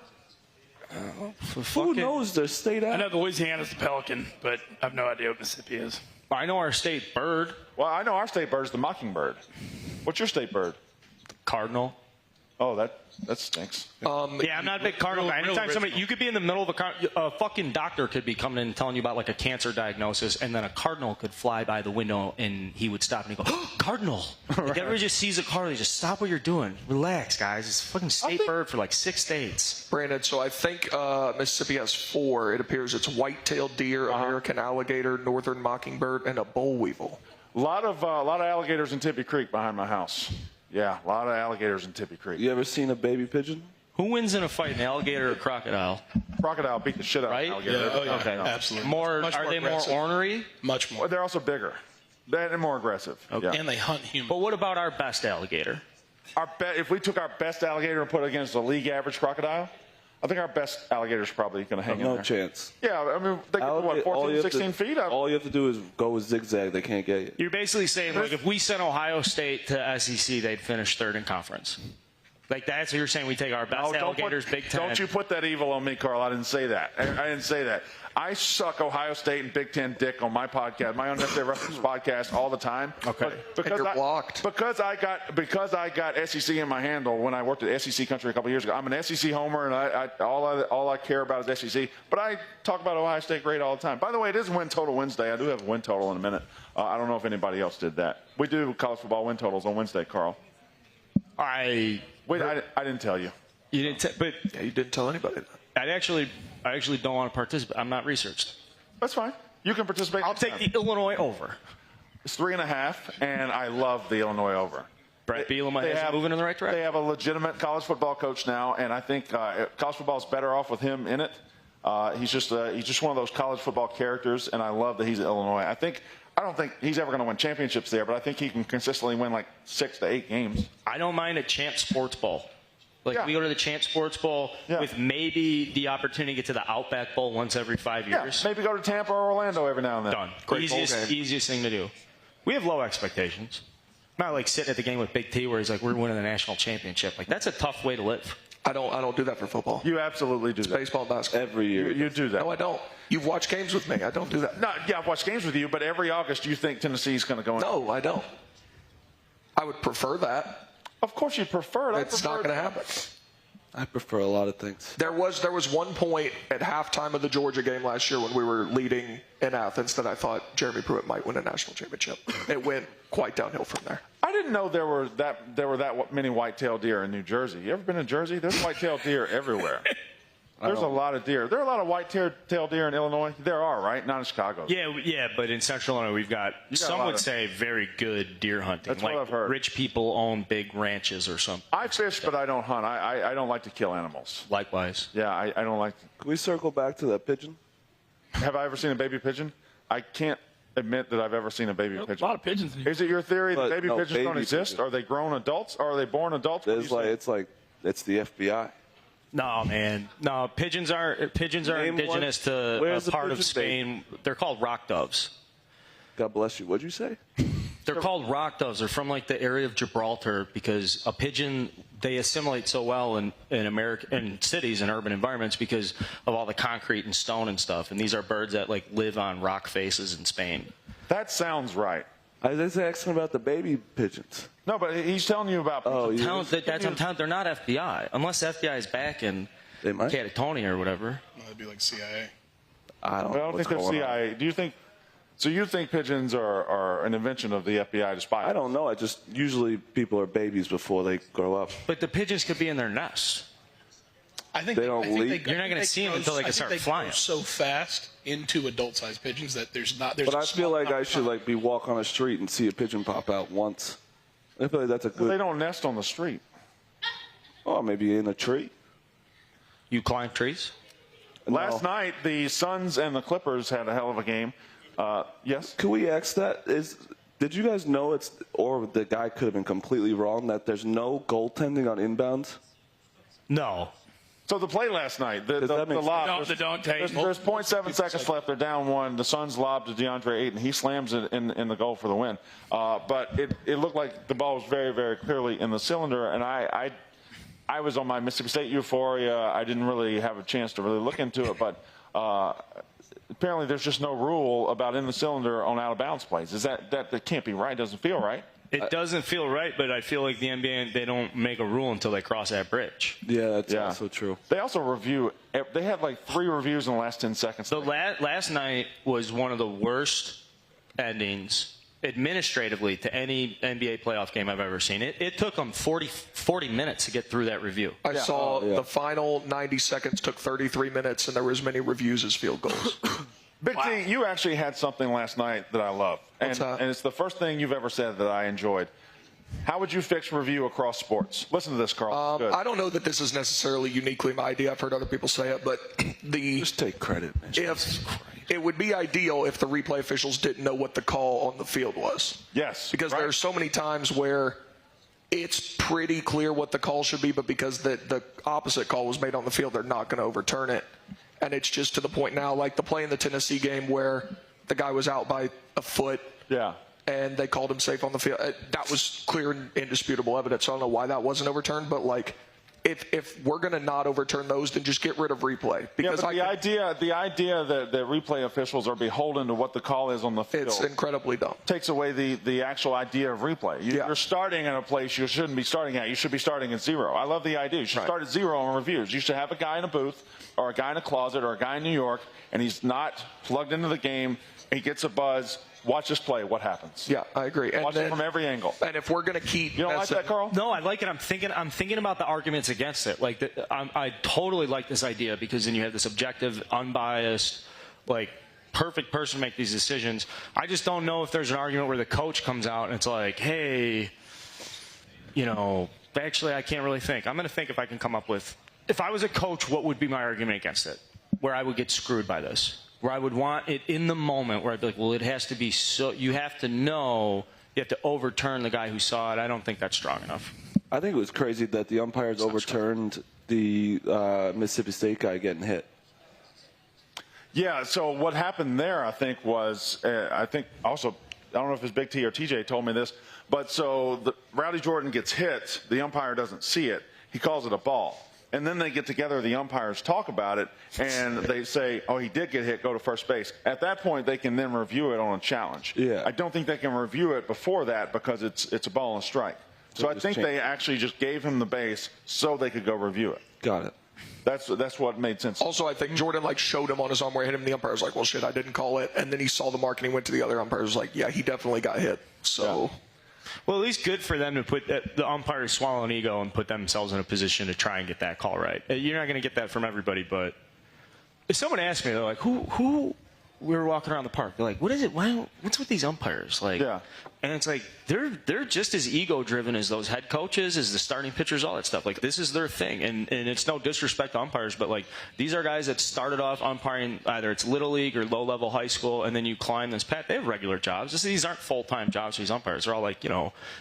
Who knows their state
I
animal?
know Louisiana's the pelican, but I have no idea what Mississippi is.
I know our state bird,
Well, I know our state bird is the mockingbird. What's your state bird?
cardinal.
Oh, that stinks.
Yeah, I'm not a big cardinal guy. Anytime somebody, you could be in the middle of a fucking doctor could be coming in and telling you about like a cancer diagnosis, and then a cardinal could fly by the window and he would stop and he'd go, oh, cardinal. Like everybody just sees a cardinal, just stop what you're doing. Relax, guys. It's a fucking state bird for like 6 states.
Brandon, so I think Mississippi has 4. It appears it's white-tailed deer, American alligator, northern mockingbird, and a boll weevil.
A lot of alligators in Tippy Creek behind my house. Yeah, a lot of alligators in Tippy Creek.
You ever seen a baby pigeon?
Who wins in a fight, an alligator or a crocodile?
Crocodile beat the shit out
Right?
of alligator.
Yeah, oh, yeah.
Okay.
Absolutely.
Are they more ornery?
Much more.
Well, they're also bigger. They're more aggressive.
Okay.
Yeah.
And they hunt humans.
But what about our best alligator?
If we took our best alligator and put it against a league average crocodile, I think our best alligator is probably going to hang in there.
No chance.
Yeah, I mean, they can, what, 14, 16 feet?
All you have to do is go with zigzag. They can't get you.
You're basically saying, like, if we sent Ohio State to SEC, they'd finish third in conference. Like, that's what you're saying. We take our best alligators, Big Ten.
Don't you put that evil on me, Carl. I didn't say that. I didn't say that. I suck Ohio State and Big Ten dick on my podcast, my Unnecessary Reference podcast, all the time.
Okay.
Because
you're blocked.
Because I got SEC in my handle when I worked at SEC Country a couple years ago. I'm an SEC homer, and all I care about is SEC. But I talk about Ohio State great all the time. By the way, it is Win Total Wednesday. I do have a win total in a minute. I don't know if anybody else did that. We do college football win totals on Wednesday, Carl.
I
didn't tell you.
You didn't, but
Yeah, you didn't tell anybody that.
I actually don't want to participate. I'm not researched.
That's fine. You can participate.
I'll take the Illinois over.
It's 3.5, and I love the Illinois over.
Brett Bielema is moving in the right direction.
They have a legitimate college football coach now, and I think college football is better off with him in it. He's just one of those college football characters, and I love that he's at Illinois. I don't think he's ever going to win championships there, but I think he can consistently win like 6 to 8 games.
I don't mind a Champ Sports Bowl.
Yeah.
We go to the Champ Sports Bowl with maybe the opportunity to get to the Outback Bowl once every 5 years.
Yeah, maybe go to Tampa or Orlando every now and then.
Done.
Great bowl game.
Easiest thing to do. We have low expectations. Not like sitting at the game with Big T where he's like, we're winning the national championship. Like, that's a tough way to live.
I don't do that for football.
You absolutely do that.
Baseball and basketball.
Every year.
You do that.
No, I don't. You've watched games with me. I don't do that.
No, yeah, I've watched games with you, but every August you think Tennessee's going to go in.
No, I don't. I would prefer that.
Of course you'd prefer it.
It's not going to happen.
I prefer a lot of things.
There was one point at halftime of the Georgia game last year when we were leading in Athens that I thought Jeremy Pruitt might win a national championship. It went quite downhill from there.
I didn't know there were that many white-tailed deer in New Jersey. You ever been to Jersey? There's white-tailed deer everywhere. There's a lot of deer. There are a lot of white-tailed deer in Illinois. There are, right? Not in Chicago.
Yeah, but in Central Illinois, we've got some would say very good deer hunting.
That's what I've heard.
Rich people own big ranches or something.
I fish, but I don't hunt. I don't like to kill animals.
Likewise.
Yeah, I don't like to.
Can we circle back to that pigeon?
Have I ever seen a baby pigeon? I can't admit that I've ever seen a baby pigeon.
A lot of pigeons in here.
Is it your theory that baby pigeons don't
baby
exist?
pigeons.
Are they grown adults? Or are they born adults? What do you say?
It's the FBI.
No, man. No, pigeons are
Name
indigenous
one.
to
Where's
a
the
part of
pigeon
Spain. They're called rock doves.
God bless you. What'd you say?
They're called rock doves. They're from like the area of Gibraltar because a pigeon, they assimilate so well in cities and urban environments because of all the concrete and stone and stuff. And these are birds that like live on rock faces in Spain.
That sounds right.
I was asking about the baby pigeons.
No, but he's telling you about.
That's I'm telling. They're not FBI unless the FBI is back in
They might.
Catatonia or whatever.
That'd be like CIA.
I don't
I
know
don't
what's
think they're
going
CIA. Do you think? So you think pigeons are an invention of the FBI to spy?
on. I don't know. Usually people are babies before they grow up.
But the pigeons could be in their nests.
I think
They don't leave.
You're not gonna see them until they can start flying.
Grow so fast into adult-sized pigeons that there's
But I feel like I should be walk on a street and see a pigeon pop out once. I feel like that's a
Well, they
good.
don't nest on the street.
Oh, maybe in a tree.
You climb trees?
Last night, the Suns and the Clippers had a hell of a game. Yes?
Can we ask that? Did you guys know or the guy could have been completely wrong, that there's no goaltending on inbounds?
No.
So the play last night, the lob.
The dunk take.
There's 0.7 seconds left. They're down 1. The Suns lob to DeAndre Ayton. He slams it in the goal for the win. But it looked like the ball was very, very clearly in the cylinder. And I was on my Mississippi State euphoria. I didn't really have a chance to really look into it. But apparently there's just no rule about in the cylinder on out-of-bounds plays. That can't be right. It doesn't feel right.
It doesn't feel right, but I feel like the NBA, they don't make a rule until they cross that bridge.
Yeah, that's also true.
They also review. They had like 3 reviews in the last 10 seconds.
So last night was one of the worst endings administratively to any NBA playoff game I've ever seen. It took them 40 minutes to get through that review.
I saw the final 90 seconds took 33 minutes, and there were as many reviews as field goals.
Big T, you actually had something last night that I love. And it's the first thing you've ever said that I enjoyed. How would you fix review across sports? Listen to this, Carl.
I don't know that this is necessarily uniquely my idea. I've heard other people say it, but
just take credit, man.
It would be ideal if the replay officials didn't know what the call on the field was.
Yes.
Because there are so many times where it's pretty clear what the call should be, but because the opposite call was made on the field, they're not going to overturn it. And it's just to the point now, like the play in the Tennessee game where the guy was out by a foot.
Yeah.
And they called him safe on the field. That was clear and indisputable evidence. I don't know why that wasn't overturned, but like, if we're going to not overturn those, then just get rid of replay. Because
the idea that replay officials are beholden to what the call is on the field,
it's incredibly dumb.
Takes away the actual idea of replay. You're starting at a place you shouldn't be starting at. You should be starting at 0. I love the idea. You should start at 0 on reviews. You should have a guy in a booth or a guy in a closet or a guy in New York, and he's not plugged into the game. He gets a buzz. Watch this play. What happens?
Yeah, I agree.
Watch it from every angle.
And if we're going to keep,
you don't like that, Carl?
No, I like it. I'm thinking about the arguments against it. Like, I totally like this idea because then you have this objective, unbiased, like perfect person to make these decisions. I just don't know if there's an argument where the coach comes out and it's like, hey, actually, I can't really think. I'm going to think if I can come up with. If I was a coach, what would be my argument against it? Where I would get screwed by this. Where I would want it in the moment where I'd be like, well, it has to be so. You have to know. You have to overturn the guy who saw it. I don't think that's strong enough.
I think it was crazy that the umpires overturned the Mississippi State guy getting hit.
Yeah, so what happened there, I think, was, I don't know if it's Big T or TJ told me this, but so Rowdy Jordan gets hit. The umpire doesn't see it. He calls it a ball. And then they get together, the umpires talk about it, and they say, oh, he did get hit, go to first base. At that point, they can then review it on a challenge.
Yeah.
I don't think they can review it before that because it's a ball and strike. So I think they actually just gave him the base so they could go review it.
Got it.
That's what made sense.
Also, I think Jordan showed him on his arm where he hit him. The umpire was like, well, shit, I didn't call it. And then he saw the mark and he went to the other umpire. Was like, yeah, he definitely got hit. So.
Yeah.
Well, at least good for them to put the umpires swallow an ego and put themselves in a position to try and get that call right. You're not going to get that from everybody, but if someone asked me, they're like, who we were walking around the park, they're like, what is it? What's with these umpires? Like,
yeah.
And it's like they're just as ego driven as those head coaches, as the starting pitchers, all that stuff. Like, this is their thing, and it's no disrespect to umpires, but like, these are guys that started off umpiring, either it's little league or low level high school, and then you climb this path. They have regular jobs. These aren't full time jobs for these umpires. They're all like,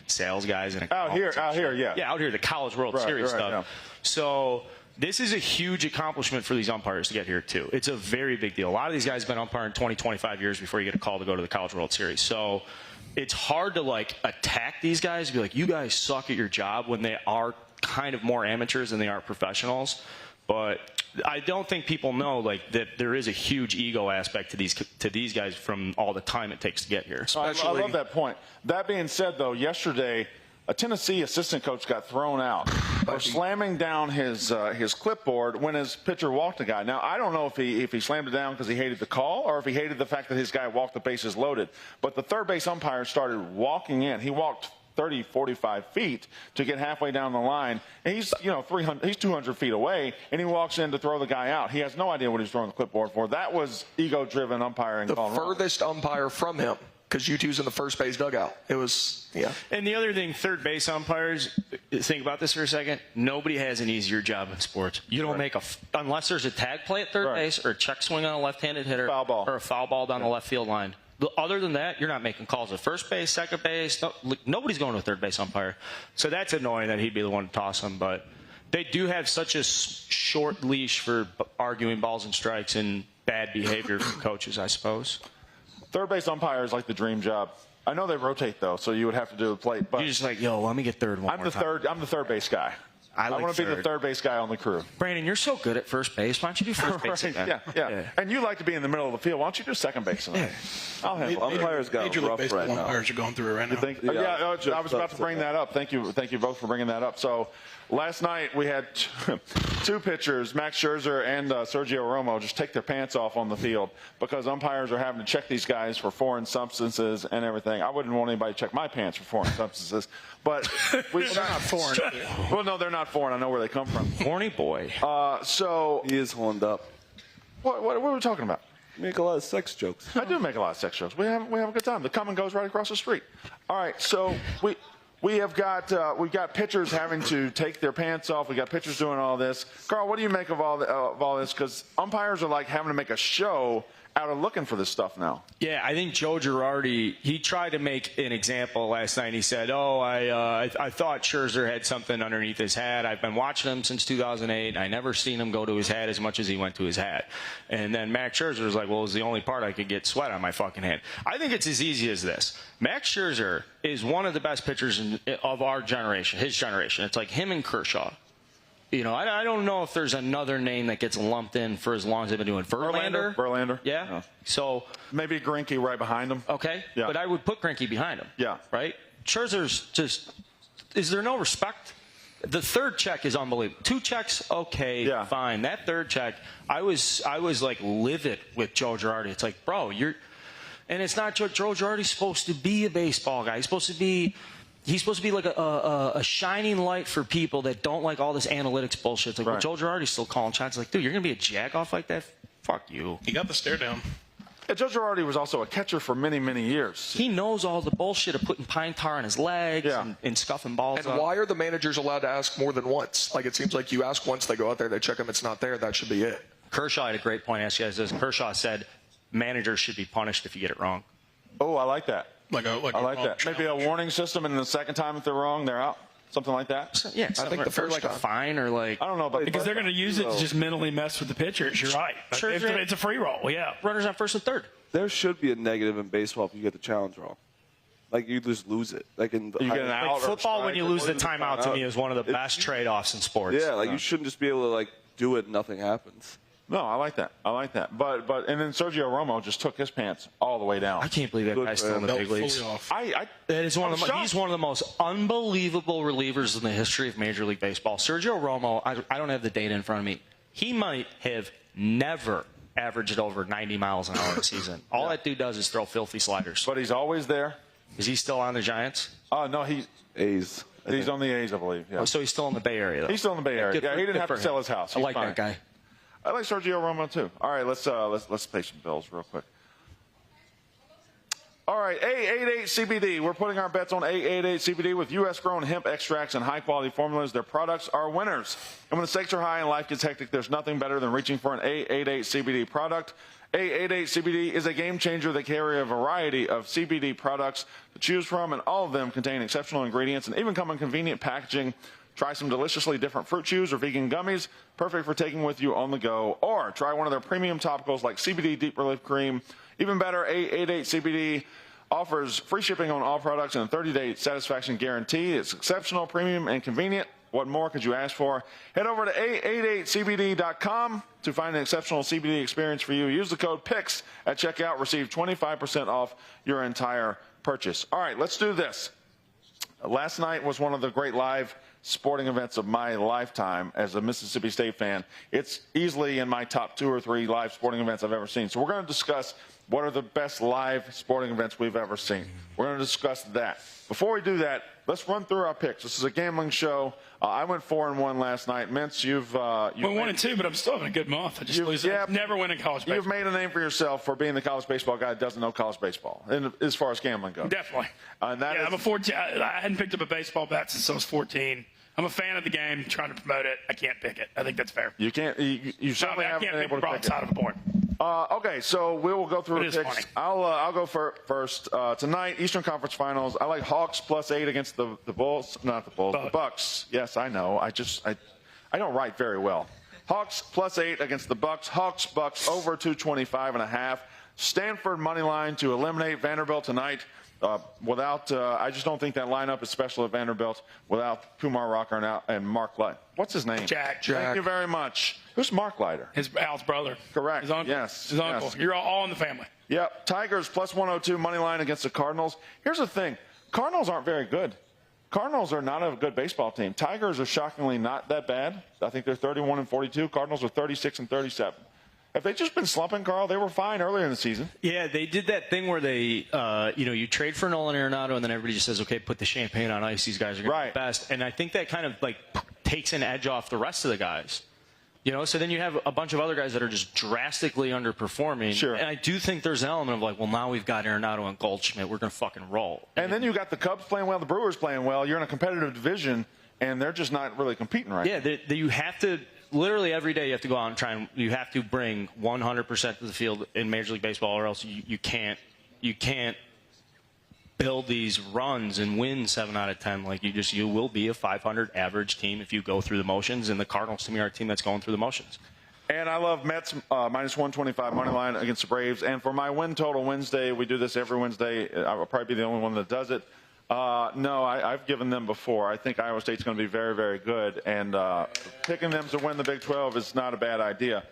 sales guys and
out here, yeah.
Yeah, out here, the College World Series stuff.
Yeah.
So this is a huge accomplishment for these umpires to get here, too. It's a very big deal. A lot of these guys have been umpiring 20, 25 years before you get a call to go to the College World Series. So it's hard to, attack these guys and be like, you guys suck at your job when they are kind of more amateurs than they are professionals. But I don't think people know, that there is a huge ego aspect to these guys from all the time it takes to get here.
I love that point. That being said, though, yesterday, a Tennessee assistant coach got thrown out for slamming down his clipboard when his pitcher walked a guy. Now, I don't know if he slammed it down because he hated the call or if he hated the fact that his guy walked the bases loaded. But the third base umpire started walking in. He walked 30, 45 feet to get halfway down the line. And he's 200 feet away, and he walks in to throw the guy out. He has no idea what he's throwing the clipboard for. That was ego-driven umpiring.
The furthest umpire from him. Because U2's in the first base dugout. It was, yeah.
And the other thing, third base umpires, think about this for a second. Nobody has an easier job in sports. You don't make unless there's a tag play at third base or a check swing on a left-handed hitter or a foul ball down the left field line. Other than that, you're not making calls at first base, second base. Nobody's going to a third base umpire. So that's annoying that he'd be the one to toss him. But they do have such a short leash for arguing balls and strikes and bad behavior from coaches, I suppose.
Third base umpire is like the dream job. I know they rotate, though, so you would have to do the plate. But
you're just like, let me get third one
I'm the third base guy. I want to be the third base guy on the crew.
Brandon, you're so good at first base. Why don't you do first base again?
Yeah. And you like to be in the middle of the field. Why don't you do second base?
I'll have umpires got rough right now.
Umpires are going through it right now.
You think? Yeah, I was about to bring that up. Thank you both for bringing that up. So last night we had two pitchers, Max Scherzer and Sergio Romo, just take their pants off on the field because umpires are having to check these guys for foreign substances and everything. I wouldn't want anybody to check my pants for foreign substances. But
they're not foreign.
Well, no, they're not foreign. I know where they come from.
Horny boy.
So
he is horned up.
What are we talking about?
You make a lot of sex jokes.
I do make a lot of sex jokes. We have a good time. The come and goes right across the street. All right, so we've got pitchers having to take their pants off. We got pitchers doing all this. Carl, what do you make of all this? Because umpires are like having to make a show out of looking for this stuff now.
Yeah, I think Joe Girardi, he tried to make an example last night. He said, I thought Scherzer had something underneath his hat. I've been watching him since 2008. I never seen him go to his hat as much as he went to his hat. And then Max Scherzer was like, well, it was the only part I could get sweat on my fucking hand. I think it's as easy as this. Max Scherzer is one of the best pitchers of our generation, his generation. It's like him and Kershaw. You know, I don't know if there's another name that gets lumped in for as long as they've been doing.
Verlander.
Yeah.
No.
So
maybe Greinke right behind him.
Okay.
Yeah.
But I would put Greinke behind him.
Yeah.
Right? Scherzer's just, is there no respect? The third check is unbelievable. 2 checks, okay,
yeah.
fine. That third check, I was like livid with Joe Girardi. It's like, bro, and it's not Joe Girardi's supposed to be a baseball guy. He's supposed to be like a shining light for people that don't like all this analytics bullshit. It's like, well, Joe Girardi's still calling shots. It's like, dude, you're going to be a jack-off like that? Fuck you.
He got the stare down.
Yeah, Joe Girardi was also a catcher for many, many years.
He knows all the bullshit of putting pine tar on his legs and scuffing balls
And why are the managers allowed to ask more than once? Like, it seems like you ask once, they go out there, they check them, it's not there, that should be it.
Kershaw had a great point. Ask you guys this. Kershaw said managers should be punished if you get it wrong.
Oh, I like that.
I like
that. Maybe a warning system, and the second time if they're wrong, they're out. Something like that.
Yeah,
I think the first
like a fine or like.
I don't know, but
because they're going to use it to just mentally mess with the pitchers. You're right. It's a free roll. Yeah.
Runners on first and third.
There should be a negative in baseball if you get the challenge wrong. Like, you just lose it. Like in
you get an out or
football, when you lose the timeout, to me is one of the best trade-offs in sports.
Yeah, like you shouldn't just be able to like do it and nothing happens.
No, I like that. But and then Sergio Romo just took his pants all the way down.
I can't believe that guy's still in the big leagues. He's one of the most unbelievable relievers in the history of Major League Baseball. Sergio Romo, I don't have the data in front of me. He might have never averaged over 90 miles an hour in a season. All that dude does is throw filthy sliders.
But he's always there.
Is he still on the Giants?
No, he's
A's.
He's on the A's, I believe. Yeah.
Oh, so he's still in the Bay Area, though.
He's still in the Bay Area. Yeah, he didn't have to sell his house.
I like that guy.
I like Sergio Romo too. All right, let's pay some bills real quick. All right, A88 CBD. We're putting our bets on A88 CBD with U.S.-grown hemp extracts and high-quality formulas. Their products are winners. And when the stakes are high and life gets hectic, there's nothing better than reaching for an A88 CBD product. A88 CBD is a game changer. They carry a variety of CBD products to choose from, and all of them contain exceptional ingredients and even come in convenient packaging. Try some deliciously different fruit chews or vegan gummies, perfect for taking with you on the go. Or try one of their premium topicals like CBD Deep Relief Cream. Even better, A88 CBD offers free shipping on all products and a 30-day satisfaction guarantee. It's exceptional, premium, and convenient. What more could you ask for? Head over to A88CBD.com to find an exceptional CBD experience for you. Use the code PICS at checkout. Receive 25% off your entire purchase. All right, let's do this. Last night was one of the great live sporting events of my lifetime as a Mississippi State fan. It's easily in my top 2 or 3 live sporting events I've ever seen. So we're going to discuss what are the best live sporting events we've ever seen. We're going to discuss that. Before we do that, let's run through our picks. This is a gambling show. I went 4-1 last night. Mintz, you've went
1-2, but I'm still having a good month. I just lose. Never win in college baseball.
You've made a name for yourself for being the college baseball guy that doesn't know college baseball, and as far as gambling goes.
Definitely. I'm a 14. I hadn't picked up a baseball bat since I was 14. I'm a fan of the game, trying to promote it. I can't pick it. I think that's fair.
You can't. You certainly haven't been able to pick it.
Side of the board.
Okay, so we will go through the picks.
Funny.
I'll go first. Tonight, Eastern Conference Finals. I like Hawks +8 against the Bulls. Not the Bulls, the Bucks. Yes, I know. I don't write very well. Hawks +8 against the Bucks. Hawks Bucks over 225.5. Stanford money line to eliminate Vanderbilt tonight. I just don't think that lineup is special at Vanderbilt without Kumar Rocker and Mark Leiter. What's his name?
Jack.
Thank you very much. Who's Mark Leiter?
Al's brother.
Correct.
His uncle.
Yes.
His uncle.
Yes.
You're all in the family.
Yep. Tigers +102 money line against the Cardinals. Here's the thing. Cardinals aren't very good. Cardinals are not a good baseball team. Tigers are shockingly not that bad. I think they're 31-42. Cardinals are 36-37. If they'd just been slumping, Carl, they were fine earlier in the season.
Yeah, they did that thing where they, you trade for Nolan Arenado, and then everybody just says, okay, put the champagne on ice. These guys are going to be the best. And I think that kind of, takes an edge off the rest of the guys. You know, so then you have a bunch of other guys that are just drastically underperforming.
Sure.
And I do think there's an element of like, well, now we've got Arenado and Goldschmidt. We're going to fucking roll.
And then you got the Cubs playing well, the Brewers playing well. You're in a competitive division, and they're just not really competing right now.
Yeah, you have to literally every day you have to go out and try and you have to bring 100% to the field in Major League Baseball, or else you can't build these runs and win 7 out of 10. Like you will be a 500 average team if you go through the motions, and the Cardinals to me are a team that's going through the motions.
And I love Mets minus 125 money line against the Braves. And for my win total Wednesday, we do this every Wednesday. I'll probably be the only one that does it. No, I've given them before. I think Iowa State's going to be very, very good. And picking them to win the Big 12 is not a bad idea.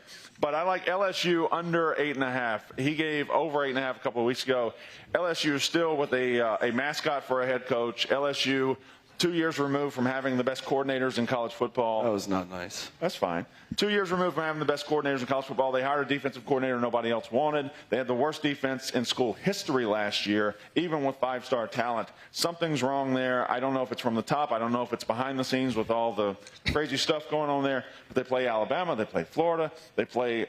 But I like LSU under 8.5. He gave over 8.5 a couple of weeks ago. LSU is still with a mascot for a head coach. LSU, 2 years removed from having the best coordinators in college football.
That was not nice.
That's fine. 2 years removed from having the best coordinators in college football. They hired a defensive coordinator nobody else wanted. They had the worst defense in school history last year, even with 5-star talent. Something's wrong there. I don't know if it's from the top. I don't know if it's behind the scenes with all the crazy stuff going on there. But they play Alabama. They play Florida. They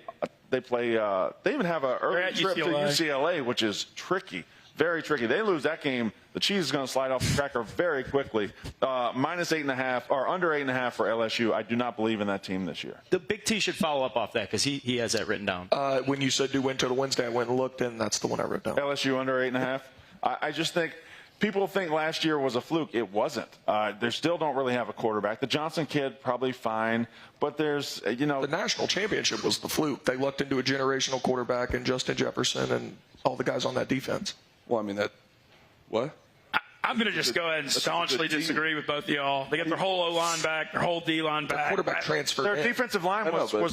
even have an early trip to UCLA, which is tricky. Very tricky. They lose that game, the cheese is going to slide off the cracker very quickly. Minus 8.5 or under 8.5 for LSU. I do not believe in that team this year.
The Big T should follow up off that because he has that written down.
When you said do win total Wednesday, I went and looked, and that's the one I wrote down.
LSU under 8.5. I just think people think last year was a fluke. It wasn't. They still don't really have a quarterback. The Johnson kid, probably fine. But there's, the
national championship was the fluke. They lucked into a generational quarterback in Justin Jefferson and all the guys on that defense.
Well, I mean, what?
I'm going to just go ahead and staunchly disagree with both of y'all. They got their whole O-line back, their whole D-line back.
Quarterback transfer.
Their defensive line was one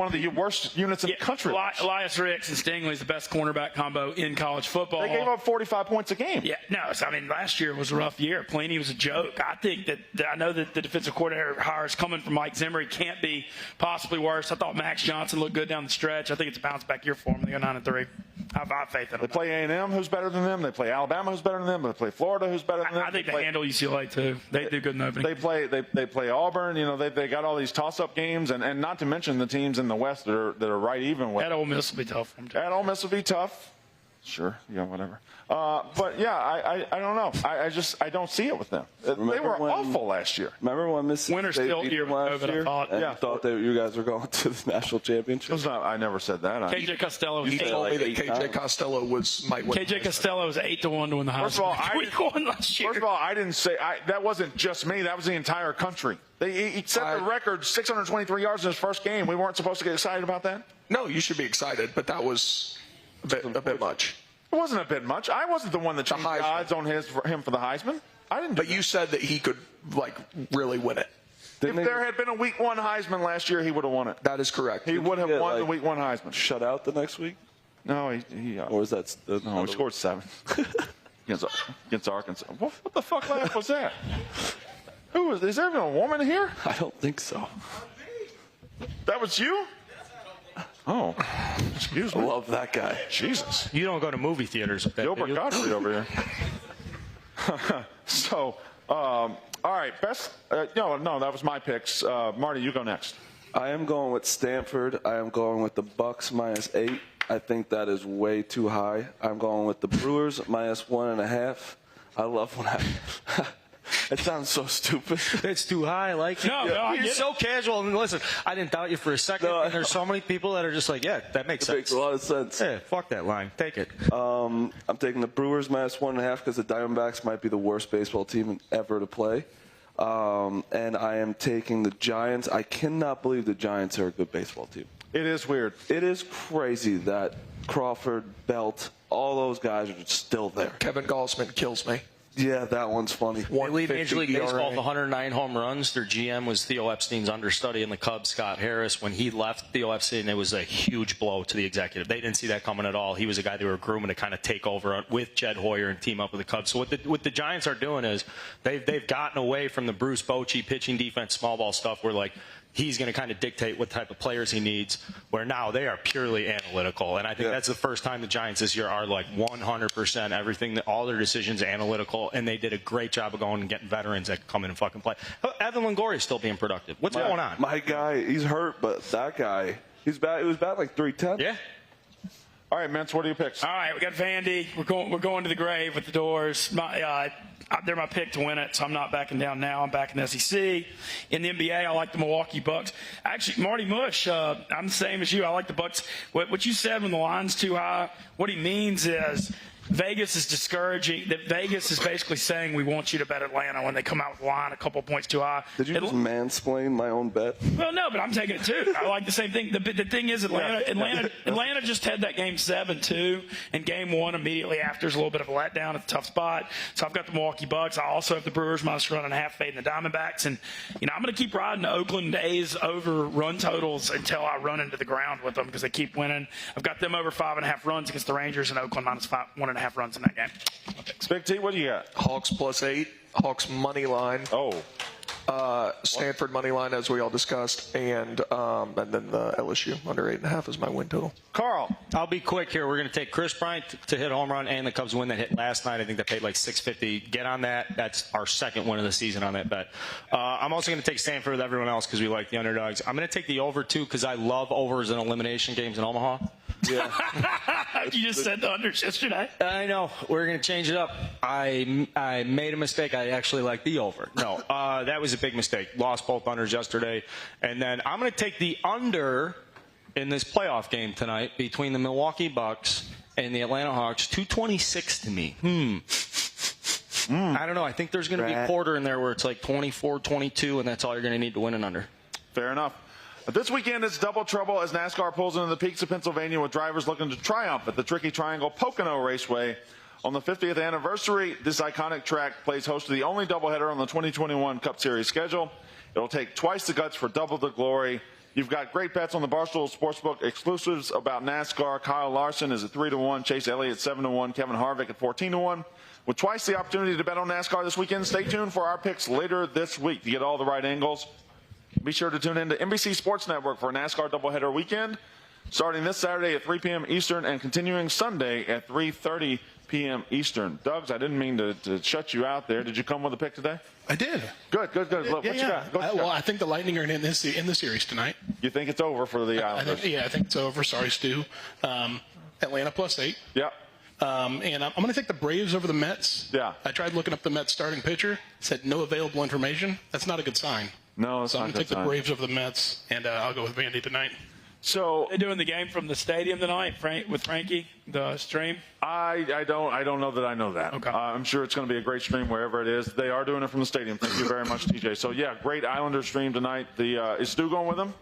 of the worst units in the country.
Elias Ricks and Stingley's the best cornerback combo in college football.
They gave up 45 points a game.
Yeah, no, last year was a rough year. Pelini was a joke. I think that I know that the defensive coordinator hires coming from Mike Zimmer. He can't be possibly worse. I thought Max Johnson looked good down the stretch. I think it's a bounce-back year for them. They go 9-3. I have faith in them.
They play A&M, who's better than them. They play Alabama, who's better than them. They play Florida, who's better than them.
I think they handle UCLA too. They do good in opening.
They play Auburn. They got all these toss-up games, and not to mention the teams in the West that are right even with.
At Ole Miss will be tough for them too.
At Ole Miss will be tough. Sure, whatever. But yeah, I don't know. I don't see it with them. They were awful last year.
Remember when Mississippi
Winter still year last year?
I thought that you guys were going to the national championship.
I never said that.
KJ Costello.
You told me that KJ Costello might win.
KJ Costello was 8-1 to win the Heisman.
First of all, I didn't say that wasn't just me. That was the entire country. He set the record, 623 yards in his first game. We weren't supposed to get excited about that?
No, you should be excited, but that was a bit much.
It wasn't a bit much. I wasn't the one that changed the odds on him for the Heisman. I didn't.
But you said that he could really win it.
If there had been a Week 1 Heisman last year, he would have won it.
That is correct.
He would have won the Week 1 Heisman.
Shut out the next week?
No, he
or was that?
No, he scored 7 against Arkansas. What the fuck laugh was that? Is there even a woman here?
I don't think so.
That was you? Oh, excuse me.
I love that guy.
Jesus.
You don't go to movie theaters with that.
Gilbert Gottfried over here. So, all right, no, that was my picks. Marty, you go next.
I am going with Stanford. I am going with the Bucks -8. I think that is way too high. I'm going with the Brewers -1.5. I love when it sounds so stupid.
It's too high. You're so casual. And listen, I didn't doubt you for a second. And there's so many people that are just like, yeah, that makes sense.
Makes a lot of sense.
Yeah, fuck that line. Take it.
I'm taking the Brewers -1.5 because the Diamondbacks might be the worst baseball team ever to play. And I am taking the Giants. I cannot believe the Giants are a good baseball team.
It is weird.
It is crazy that Crawford, Belt, all those guys are just still there.
Kevin Gausman kills me.
Yeah, that one's funny.
They lead Major League Baseball with 109 home runs. Their GM was Theo Epstein's understudy in the Cubs, Scott Harris. When he left Theo Epstein, it was a huge blow to the executive. They didn't see that coming at all. He was a guy they were grooming to kind of take over with Jed Hoyer and team up with the Cubs. So what the Giants are doing is they've gotten away from the Bruce Bochy pitching defense, small ball stuff where he's going to kind of dictate what type of players he needs, where now they are purely analytical. And I think that's the first time the Giants this year are like 100% everything, all their decisions analytical, and they did a great job of going and getting veterans that can come in and fucking play. Evan Longoria is still being productive. What's going on?
My guy, he's hurt, but that guy, he's bad. It was bad like 310.
Yeah.
All right, Mintz, what do you pick?
All right, we got Vandy. We're going to the grave with the Doors. They're my pick to win it, so I'm not backing down now. I'm backing the SEC. In the NBA, I like the Milwaukee Bucks. Actually, Marty Mush, I'm the same as you. I like the Bucks. What you said when the line's too high, what he means is Vegas is discouraging. That Vegas is basically saying we want you to bet Atlanta when they come out with the line a couple points too high.
Did you just mansplain my own bet?
Well, no, but I'm taking it too. I like the same thing. The thing is, Atlanta just had that game 7-2, and game 1 immediately after is a little bit of a letdown. It's a tough spot. So I've got the Milwaukee Bucks. I also have the Brewers -1.5 fading the Diamondbacks, and I'm going to keep riding the Oakland A's over run totals until I run into the ground with them because they keep winning. I've got them over 5.5 runs against the Rangers, and Oakland -1.5 runs in that game.
Big T, what do you got?
Hawks +8. Hawks money line. Stanford money line, as we all discussed, and then the LSU under 8.5 is my win total.
Carl,
I'll be quick here. We're going to take Chris Bryant to hit a home run and the Cubs win that hit last night. I think they paid like $650. Get on that. That's our second win of the season on that bet. I'm also going to take Stanford with everyone else because we like the underdogs. I'm going to take the over too because I love overs in elimination games in Omaha.
Yeah.
You just said the unders yesterday.
I know. We're going to change it up. I made a mistake. I actually like the over. No, that was a big mistake. Lost both unders yesterday. And then I'm going to take the under in this playoff game tonight between the Milwaukee Bucks and the Atlanta Hawks. 226 to me. I don't know. I think there's going to be a quarter in there where it's like 24-22, and that's all you're going to need to win an under.
fair enough. But this weekend it's double trouble as NASCAR pulls into the peaks of Pennsylvania with drivers looking to triumph at the Tricky Triangle Pocono Raceway. On the 50th anniversary, this iconic track plays host to the only doubleheader on the 2021 Cup Series schedule. It'll take twice the guts for double the glory. You've got great bets on the Barstool Sportsbook exclusives about NASCAR. Kyle Larson is at 3-1, Chase Elliott 7-1, Kevin Harvick at 14-1. With twice the opportunity to bet on NASCAR this weekend, stay tuned for our picks later this week to get all the right angles. Be sure to tune in to NBC Sports Network for a NASCAR doubleheader weekend, starting this Saturday at 3 p.m. Eastern and continuing Sunday at 3:30 p.m. Eastern. Doug's, I didn't mean to shut you out there. Did you come with a pick today?
I did.
Good. Look, what you got?
Well, I think the Lightning are in the series tonight.
You think it's over for the Islanders?
I think it's over. Sorry, Stu. Atlanta +8.
Yeah.
And I'm going to take the Braves over the Mets.
Yeah.
I tried looking up the Mets starting pitcher. Said no available information. That's not a good sign.
No, it's
so
not
I'm
a
going
good
to take
sign.
the Braves over the Mets, and I'll go with Vandy tonight.
So
they're doing the game from the stadium tonight, with Frankie, the stream.
I don't know that I know that.
Okay.
I'm sure it's going to be a great stream wherever it is. They are doing it from the stadium. Thank you very much, TJ. So yeah, great Islanders stream tonight. Is Stu going with them?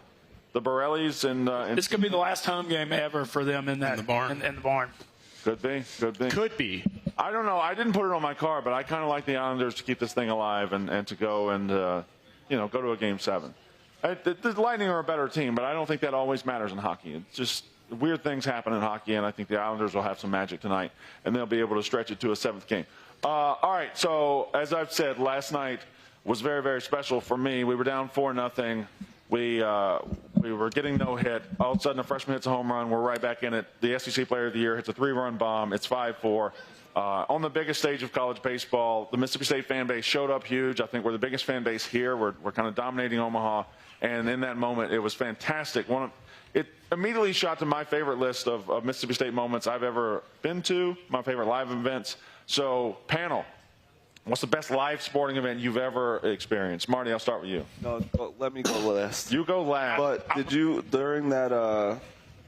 The Borellis and
This could be the last home game ever for them in that
the barn.
In the barn.
Could be.
Could be.
I don't know. I didn't put it on my card, but I kind of like the Islanders to keep this thing alive and to go and go to a Game 7. The Lightning are a better team, but I don't think that always matters in hockey. It's just weird things happen in hockey, and I think the Islanders will have some magic tonight, and they'll be able to stretch it to a 7th game. All right, so as I've said, last night was very, very special for me. We were down 4-0. We were getting no hit. All of a sudden, a freshman hits a home run. We're right back in it. The SEC Player of the Year hits a 3-run bomb. It's 5-4. On the biggest stage of college baseball, the Mississippi State fan base showed up huge. I think we're the biggest fan base here. We're kind of dominating Omaha. And in that moment, it was fantastic. It immediately shot to my favorite list of Mississippi State moments I've ever been to, my favorite live events. So, panel, what's the best live sporting event you've ever experienced? Marty, I'll start with you.
No, let me go last.
You go last.
But did you, during that,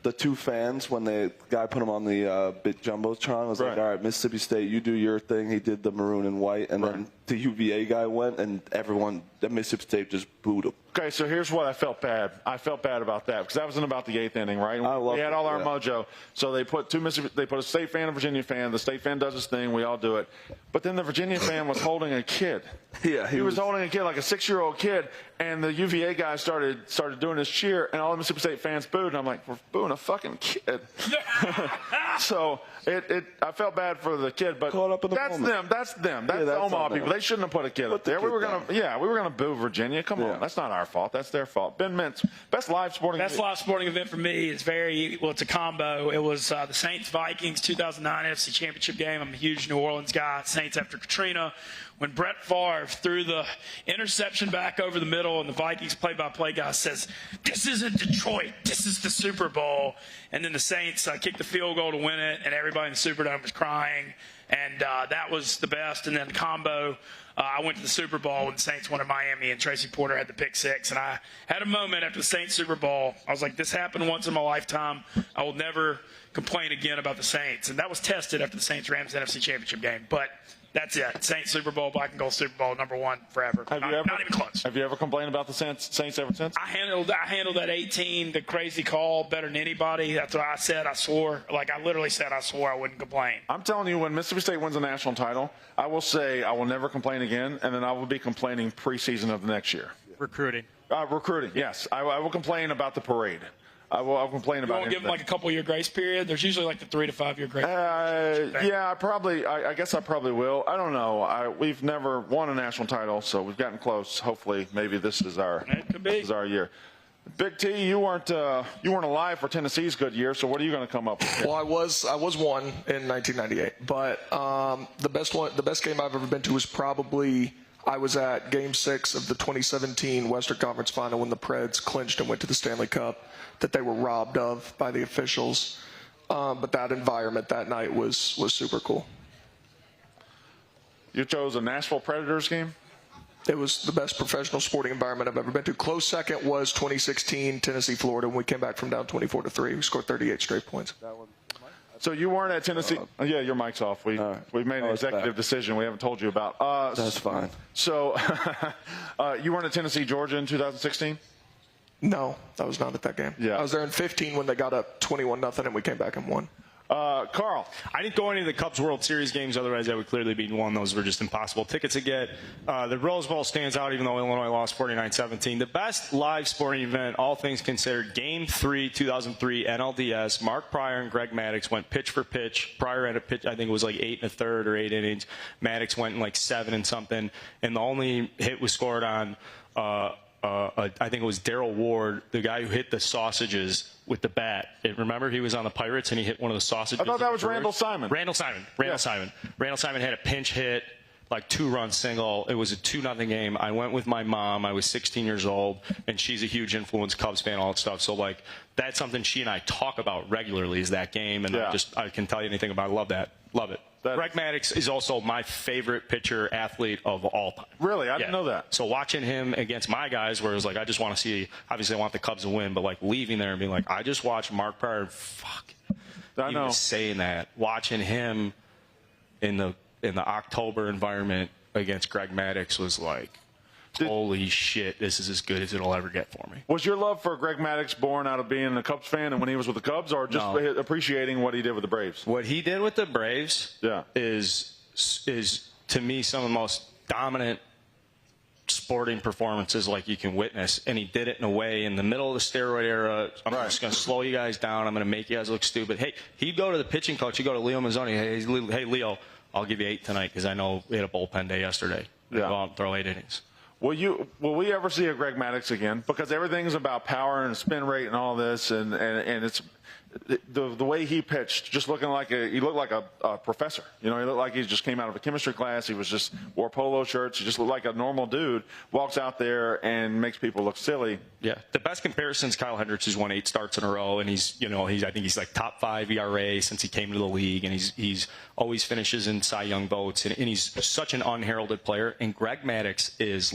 the two fans, when the guy put him on the big jumbotron, was like, all right, Mississippi State, you do your thing. He did the maroon and white, and then the UVA guy went, and everyone at Mississippi State just booed him.
Okay, so here's what I felt bad. I felt bad about that because that was in about the 8th inning, right? We had all our mojo. So they put a State fan and a Virginia fan. The State fan does his thing. We all do it. But then the Virginia fan was holding a kid.
Yeah,
he was holding a kid, like a 6-year-old kid, and the UVA guy started doing his cheer, and all the Mississippi State fans booed. And I'm like, we're booing a fucking kid. So I felt bad for the kid, but
Caught up in the
that's
moment.
them. That's them. That's
that's
Omaha
on them.
people. they shouldn't have put a kid up there. We were gonna boo Virginia. Come on, that's not our fault. That's their fault. Ben Mintz, best live sporting
event for me is it's a combo. It was the Saints Vikings 2009 NFC Championship game. I'm a huge New Orleans guy. Saints after Katrina. When Brett Favre threw the interception back over the middle and the Vikings play-by-play guy says, "This isn't Detroit. This is the Super Bowl." And then the Saints kicked the field goal to win it, and everybody in the Superdome was crying. And that was the best. And then combo, I went to the Super Bowl when the Saints won in Miami, and Tracy Porter had the pick six. And I had a moment after the Saints Super Bowl. I was like, this happened once in my lifetime. I will never complain again about the Saints. And that was tested after the Saints-Rams NFC Championship game. But that's it. Saints Super Bowl, black and gold Super Bowl, #1 forever. Not even close. Have
you ever complained about the Saints ever since?
I handled that 18, the crazy call, better than anybody. That's what I said. I swore. I literally said I swore I wouldn't complain.
I'm telling you, when Mississippi State wins a national title, I will say I will never complain again, and then I will be complaining preseason of the next year.
Recruiting.
Recruiting, yes. I will complain about the parade. I'll complain about it.
You won't give them a couple-year grace period? There's usually the 3 to 5 year grace period.
Yeah, I guess I probably will. I don't know. We've never won a national title, so we've gotten close. Hopefully, maybe this is our year. Big T, you weren't alive for Tennessee's good year, so what are you going to come up with?
Well, I was one in 1998, but the best game I've ever been to was probably I was at Game 6 of the 2017 Western Conference Final when the Preds clinched and went to the Stanley Cup that they were robbed of by the officials. But that environment that night was super cool.
You chose a Nashville Predators game?
It was the best professional sporting environment I've ever been to. Close second was 2016 Tennessee, Florida, when we came back from down 24-3. We scored 38 straight points.
So you weren't at Tennessee? Yeah, your mic's off. We made an executive decision we haven't told you about.
That's fine.
So you weren't at Tennessee, Georgia in 2016?
No, I was not at that game.
Yeah.
I was there in 15 when they got up 21-0 and we came back and won.
Carl.
I didn't go any of the Cubs World Series games, otherwise I would clearly be one. Those were just impossible tickets to get. The Rose Bowl stands out, even though Illinois lost 49-17. The best live sporting event, all things considered, Game 3, 2003, NLDS. Mark Pryor and Greg Maddux went pitch for pitch. Pryor had a pitch, I think it was 8 1/3 or 8 innings. Maddux went in 7 and something. And the only hit was scored on I think it was Darrell Ward, the guy who hit the sausages with the bat. Remember, he was on the Pirates and he hit one of the sausages.
I thought that was Randall Simon.
Randall Simon. Randall Simon had a pinch hit, 2-run single. It was a 2-0 game. I went with my mom. I was 16 years old, and she's a huge influence, Cubs fan, all that stuff. So, that's something she and I talk about regularly is that game, and I can tell you anything about it. Love that. Love it. Greg Maddux is also my favorite pitcher athlete of all time.
Really? I didn't know that.
So watching him against my guys, where it was I just want to see, obviously I want the Cubs to win, but leaving there and being I just watched Mark Pryor,
I know.
Saying that, watching him in the October environment against Greg Maddux was holy shit, this is as good as it'll ever get for me.
Was your love for Greg Maddux born out of being a Cubs fan and when he was with the Cubs, or just appreciating what he did with the Braves?
What he did with the Braves is to me some of the most dominant sporting performances you can witness, and he did it in a way in the middle of the steroid era. I'm just going to slow you guys down. I'm going to make you guys look stupid. Hey, he'd go to the pitching coach. He'd go to Leo Mazzoni. Hey, Leo, I'll give you 8 tonight because I know we had a bullpen day yesterday. Go out and throw 8 innings.
Will we ever see a Greg Maddux again? Because everything's about power and spin rate and all this, and it's the way he pitched, just looking he looked like a professor. He looked like he just came out of a chemistry class. He was just wore polo shirts. He just looked like a normal dude. Walks out there and makes people look silly.
Yeah, the best comparison is Kyle Hendricks, who's won 8 starts in a row, and he's I think he's top 5 ERA since he came to the league, and he's always finishes in Cy Young votes, and he's such an unheralded player. And Greg Maddux is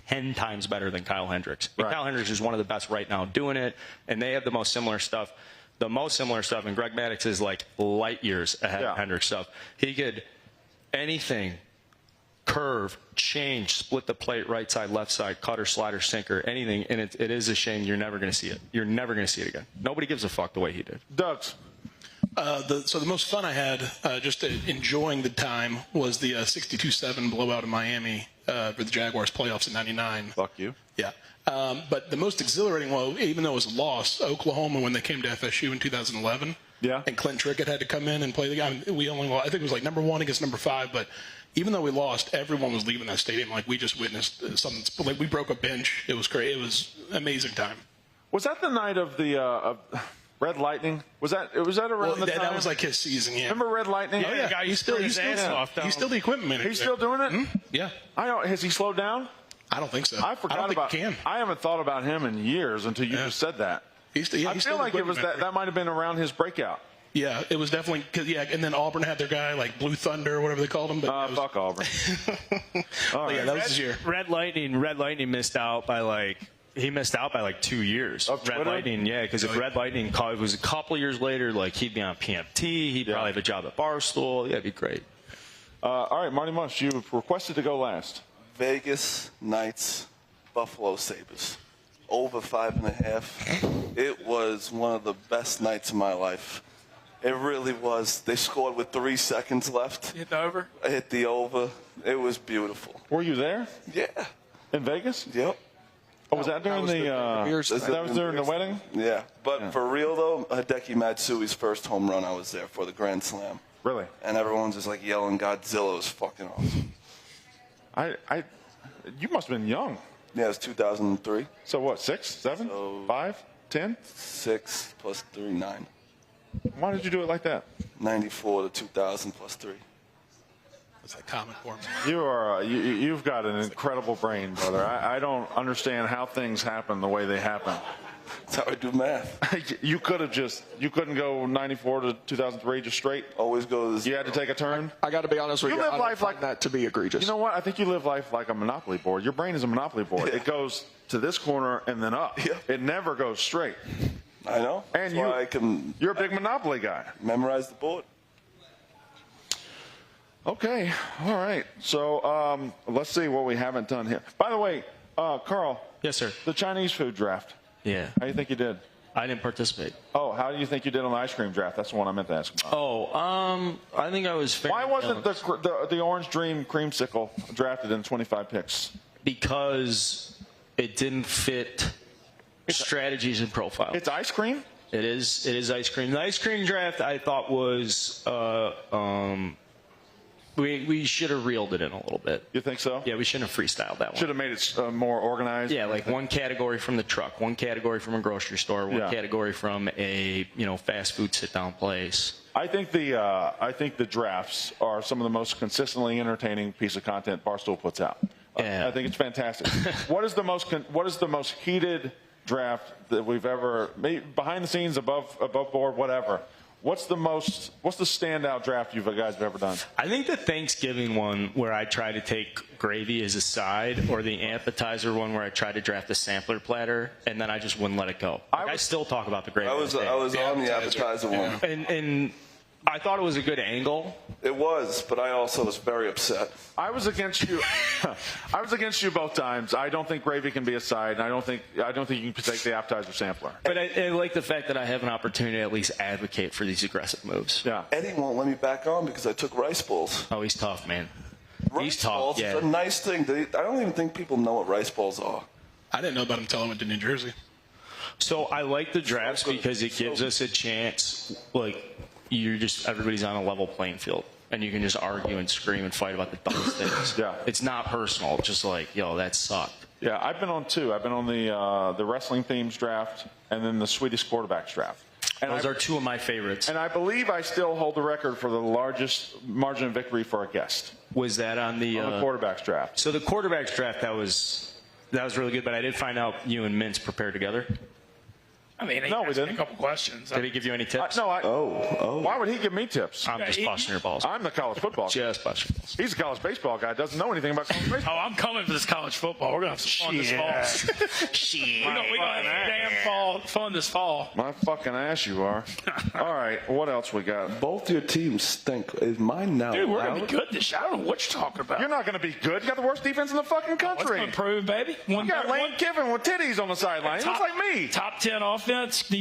10 times better than Kyle Hendricks. Right. Kyle Hendricks is one of the best right now doing it, and they have the most similar stuff. And Greg Maddux is light years ahead of Hendricks stuff. He could anything, curve, change, split the plate, right side, left side, cutter, slider, sinker, anything, and it is a shame you're never going to see it. You're never going to see it again. Nobody gives a fuck the way he did.
Doug's.
So the most fun I had, just enjoying the time, was the 62-7 blowout in Miami for the Jaguars playoffs in '99.
Fuck you.
Yeah. But the most exhilarating, even though it was a loss, Oklahoma, when they came to FSU in 2011.
Yeah.
And Clint Trickett had to come in and play the game. We only, I think it was #1 against #5, but even though we lost, everyone was leaving that stadium like we just witnessed something. Like we broke a bench. It was great. It was an amazing time.
Was that the night of the of Red Lightning? Was that around the time?
That was like his season. Yeah.
Remember Red Lightning?
Oh yeah. He's still the equipment manager.
He's still doing it.
Yeah.
Has he slowed down?
I don't think so.
I forgot about him. I haven't thought about him in years until you just said that.
I
feel like it was that might have been around his breakout.
Yeah, it was definitely and then Auburn had their guy like Blue Thunder or whatever they called him. But
fuck Auburn.
All right. Yeah, that was his year.
Red Lightning missed out by like 2 years. Red Lightning, yeah, because if Red Lightning it was a couple of years later, like he'd be on PMT, he'd probably have a job at Barstool. Yeah, it'd be great.
All right, Marty Mush, you requested to go last.
Vegas Knights, Buffalo Sabres. Over 5.5. It was one of the best nights of my life. It really was. They scored with 3 seconds left.
Hit the over?
I hit the over. It was beautiful.
Were you there?
Yeah.
In Vegas?
Yep.
Oh, was that during that was during the wedding?
Yeah. But for real, though, Hideki Matsui's first home run, I was there for the Grand Slam.
Really?
And everyone's just like yelling, Godzilla was fucking awesome.
You must have been young.
Yeah, it was 2003.
So what, 6, 7, 5, 10?
6 plus 3, 9.
Why did you do it like that?
94 to 2000 plus 3.
It's like comic form.
You've got an incredible brain, brother. I don't understand how things happen the way they happen.
That's how I do math.
You couldn't go 94 to 2003 just straight?
Always go to
You had to take a turn?
I got to be honest with you.
You live
I
life
find
like
that to be egregious.
You know what? I think you live life like a Monopoly board. Your brain is a Monopoly board. It goes to this corner and then up.
Yeah.
It never goes straight.
I know.
And you're a big Monopoly guy.
Memorize the board.
Okay. All right. So let's see what we haven't done here. By the way, Carl.
Yes, sir.
The Chinese food draft.
Yeah.
How do you think you did?
I didn't participate.
Oh, how do you think you did on the ice cream draft? That's the one I meant to ask about.
I think I was fair.
Why wasn't the Orange Dream creamsicle drafted in 25 picks?
Because it didn't fit strategies and profile.
It's ice cream?
It is ice cream. The ice cream draft I thought was we should have reeled it in a little bit.
You think so?
Yeah, we shouldn't have freestyled that one.
Should have made it more organized.
Yeah, like one category from the truck, one category from a grocery store, one category from a fast food sit down place.
I think the drafts are some of the most consistently entertaining piece of content Barstool puts out.
Yeah.
I think it's fantastic. What is the most heated draft that we've ever made, behind the scenes, above board, whatever? What's the standout draft you guys have ever done?
I think the Thanksgiving one where I try to take gravy as a side, or the appetizer one where I tried to draft a sampler platter and then I just wouldn't let it go. I still talk about the gravy.
I was on the appetizer one.
And I thought it was a good angle.
It was, but I also was very upset.
I was against you. I was against you both times. I don't think gravy can be a side, and I don't think you can take the appetizer sampler.
But I like the fact that I have an opportunity to at least advocate for these aggressive moves.
Yeah.
Eddie won't let me back on because I took rice balls.
Oh, he's tough, man.
Rice balls is a nice thing. I don't even think people know what rice balls are.
I didn't know about him until I went to New Jersey.
So I like the drafts because it gives us a chance, everybody's on a level playing field. And you can just argue and scream and fight about the dumbest things.
Yeah.
It's not personal. It's just like, that sucked.
Yeah, I've been on two. I've been on the wrestling themes draft and then the Swedish quarterbacks draft. And
Those are two of my favorites.
And I believe I still hold the record for the largest margin of victory for a guest.
Was that on the
quarterbacks draft?
So the quarterbacks draft, that was really good, but I did find out you and Mintz prepared together.
I mean, he asked me a couple questions.
Did he give you any tips?
Why would he give me tips?
I'm just busting your balls.
I'm the college football guy.
Just busting your balls.
He's a college baseball guy. Doesn't know anything about college baseball.
Oh, I'm coming for this college football. We're going to have some fun this fall.
Shit.
We're going to have fun this fall.
My fucking ass you are. All right, what else we got?
Both your teams stink. Is mine now?
Dude, we're going to be good this year. I don't know what you're talking about.
You're not going to be good. You got the worst defense in the fucking country.
What's going to improve, baby?
You got Lane Kiffin with titties on the sideline. He looks like me.
Top 10 offense.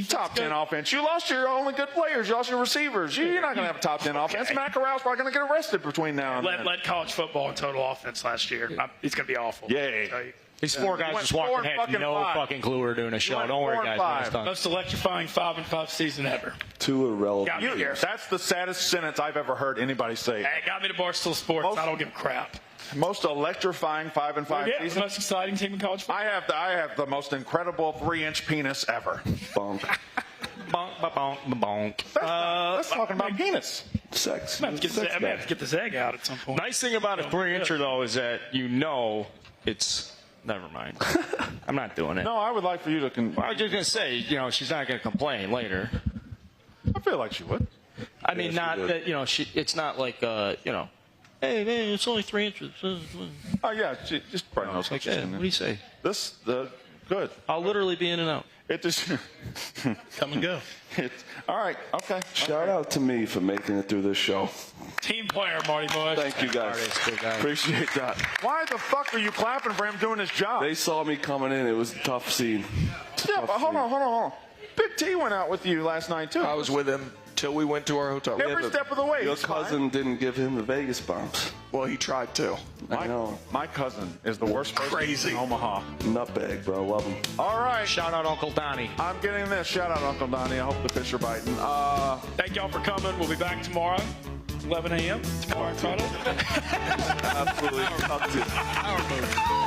Top 10 offense. You lost your only good players. You lost your receivers. You're not going to have a top 10 offense. Matt Corral's probably going to get arrested between now and then.
Led college football in total offense last year. It's going to be awful.
Yay.
These four guys
Went
just
4
walked
and
in, had no
fucking 5.
fucking clue we were doing a show.
went
Don't
4
worry,
and
guys.
5.
When it's done.
Most electrifying 5-5 season ever.
Too irrelevant.
Got me here.
That's the saddest sentence I've ever heard anybody say.
Hey, got me to Barstool Sports. I don't give a crap.
Most electrifying 5-5
Yeah, the
season.
most exciting team in college football.
I have the most incredible 3-inch penis ever.
Bonk.
Bonk, bonk, bonk.
Let's talk about penis.
Sex.
I'm gonna have to get this egg out at some point.
Nice thing about a 3-incher, though, is that it's. Never mind. I'm not doing it.
No, I would like for you to.
I was just going to say, she's not going to complain later.
I feel like she would.
I mean,
she
not
would.
that, it's not like, hey, man, it's only 3 inches.
Oh yeah, she just probably knows what
Like,
she's
hey,
in
what
there.
do you say?
Good.
I'll literally be in and out.
It just.
Come and go.
All right. Okay.
Shout out to me for making it through this show.
Team player, Marty Bush.
Thank you, guys. Appreciate that.
Why the fuck are you clapping for him doing his job?
They saw me coming in. It was a tough scene.
Yeah, but hold on. Big T went out with you last night too.
I was with him till we went to our hotel.
Every step of the way.
Your
he's fine.
cousin didn't give him the Vegas bombs.
Well, he tried to.
I know.
My cousin is the worst person
Crazy.
in Omaha.
Nutbag, bro. Love him.
All right.
Shout out Uncle Donnie.
I'm getting this. Shout out Uncle Donnie. I hope the fish are biting.
Thank y'all for coming. We'll be back tomorrow, 11 a.m. Tomorrow in Friday.
Absolutely. Up to.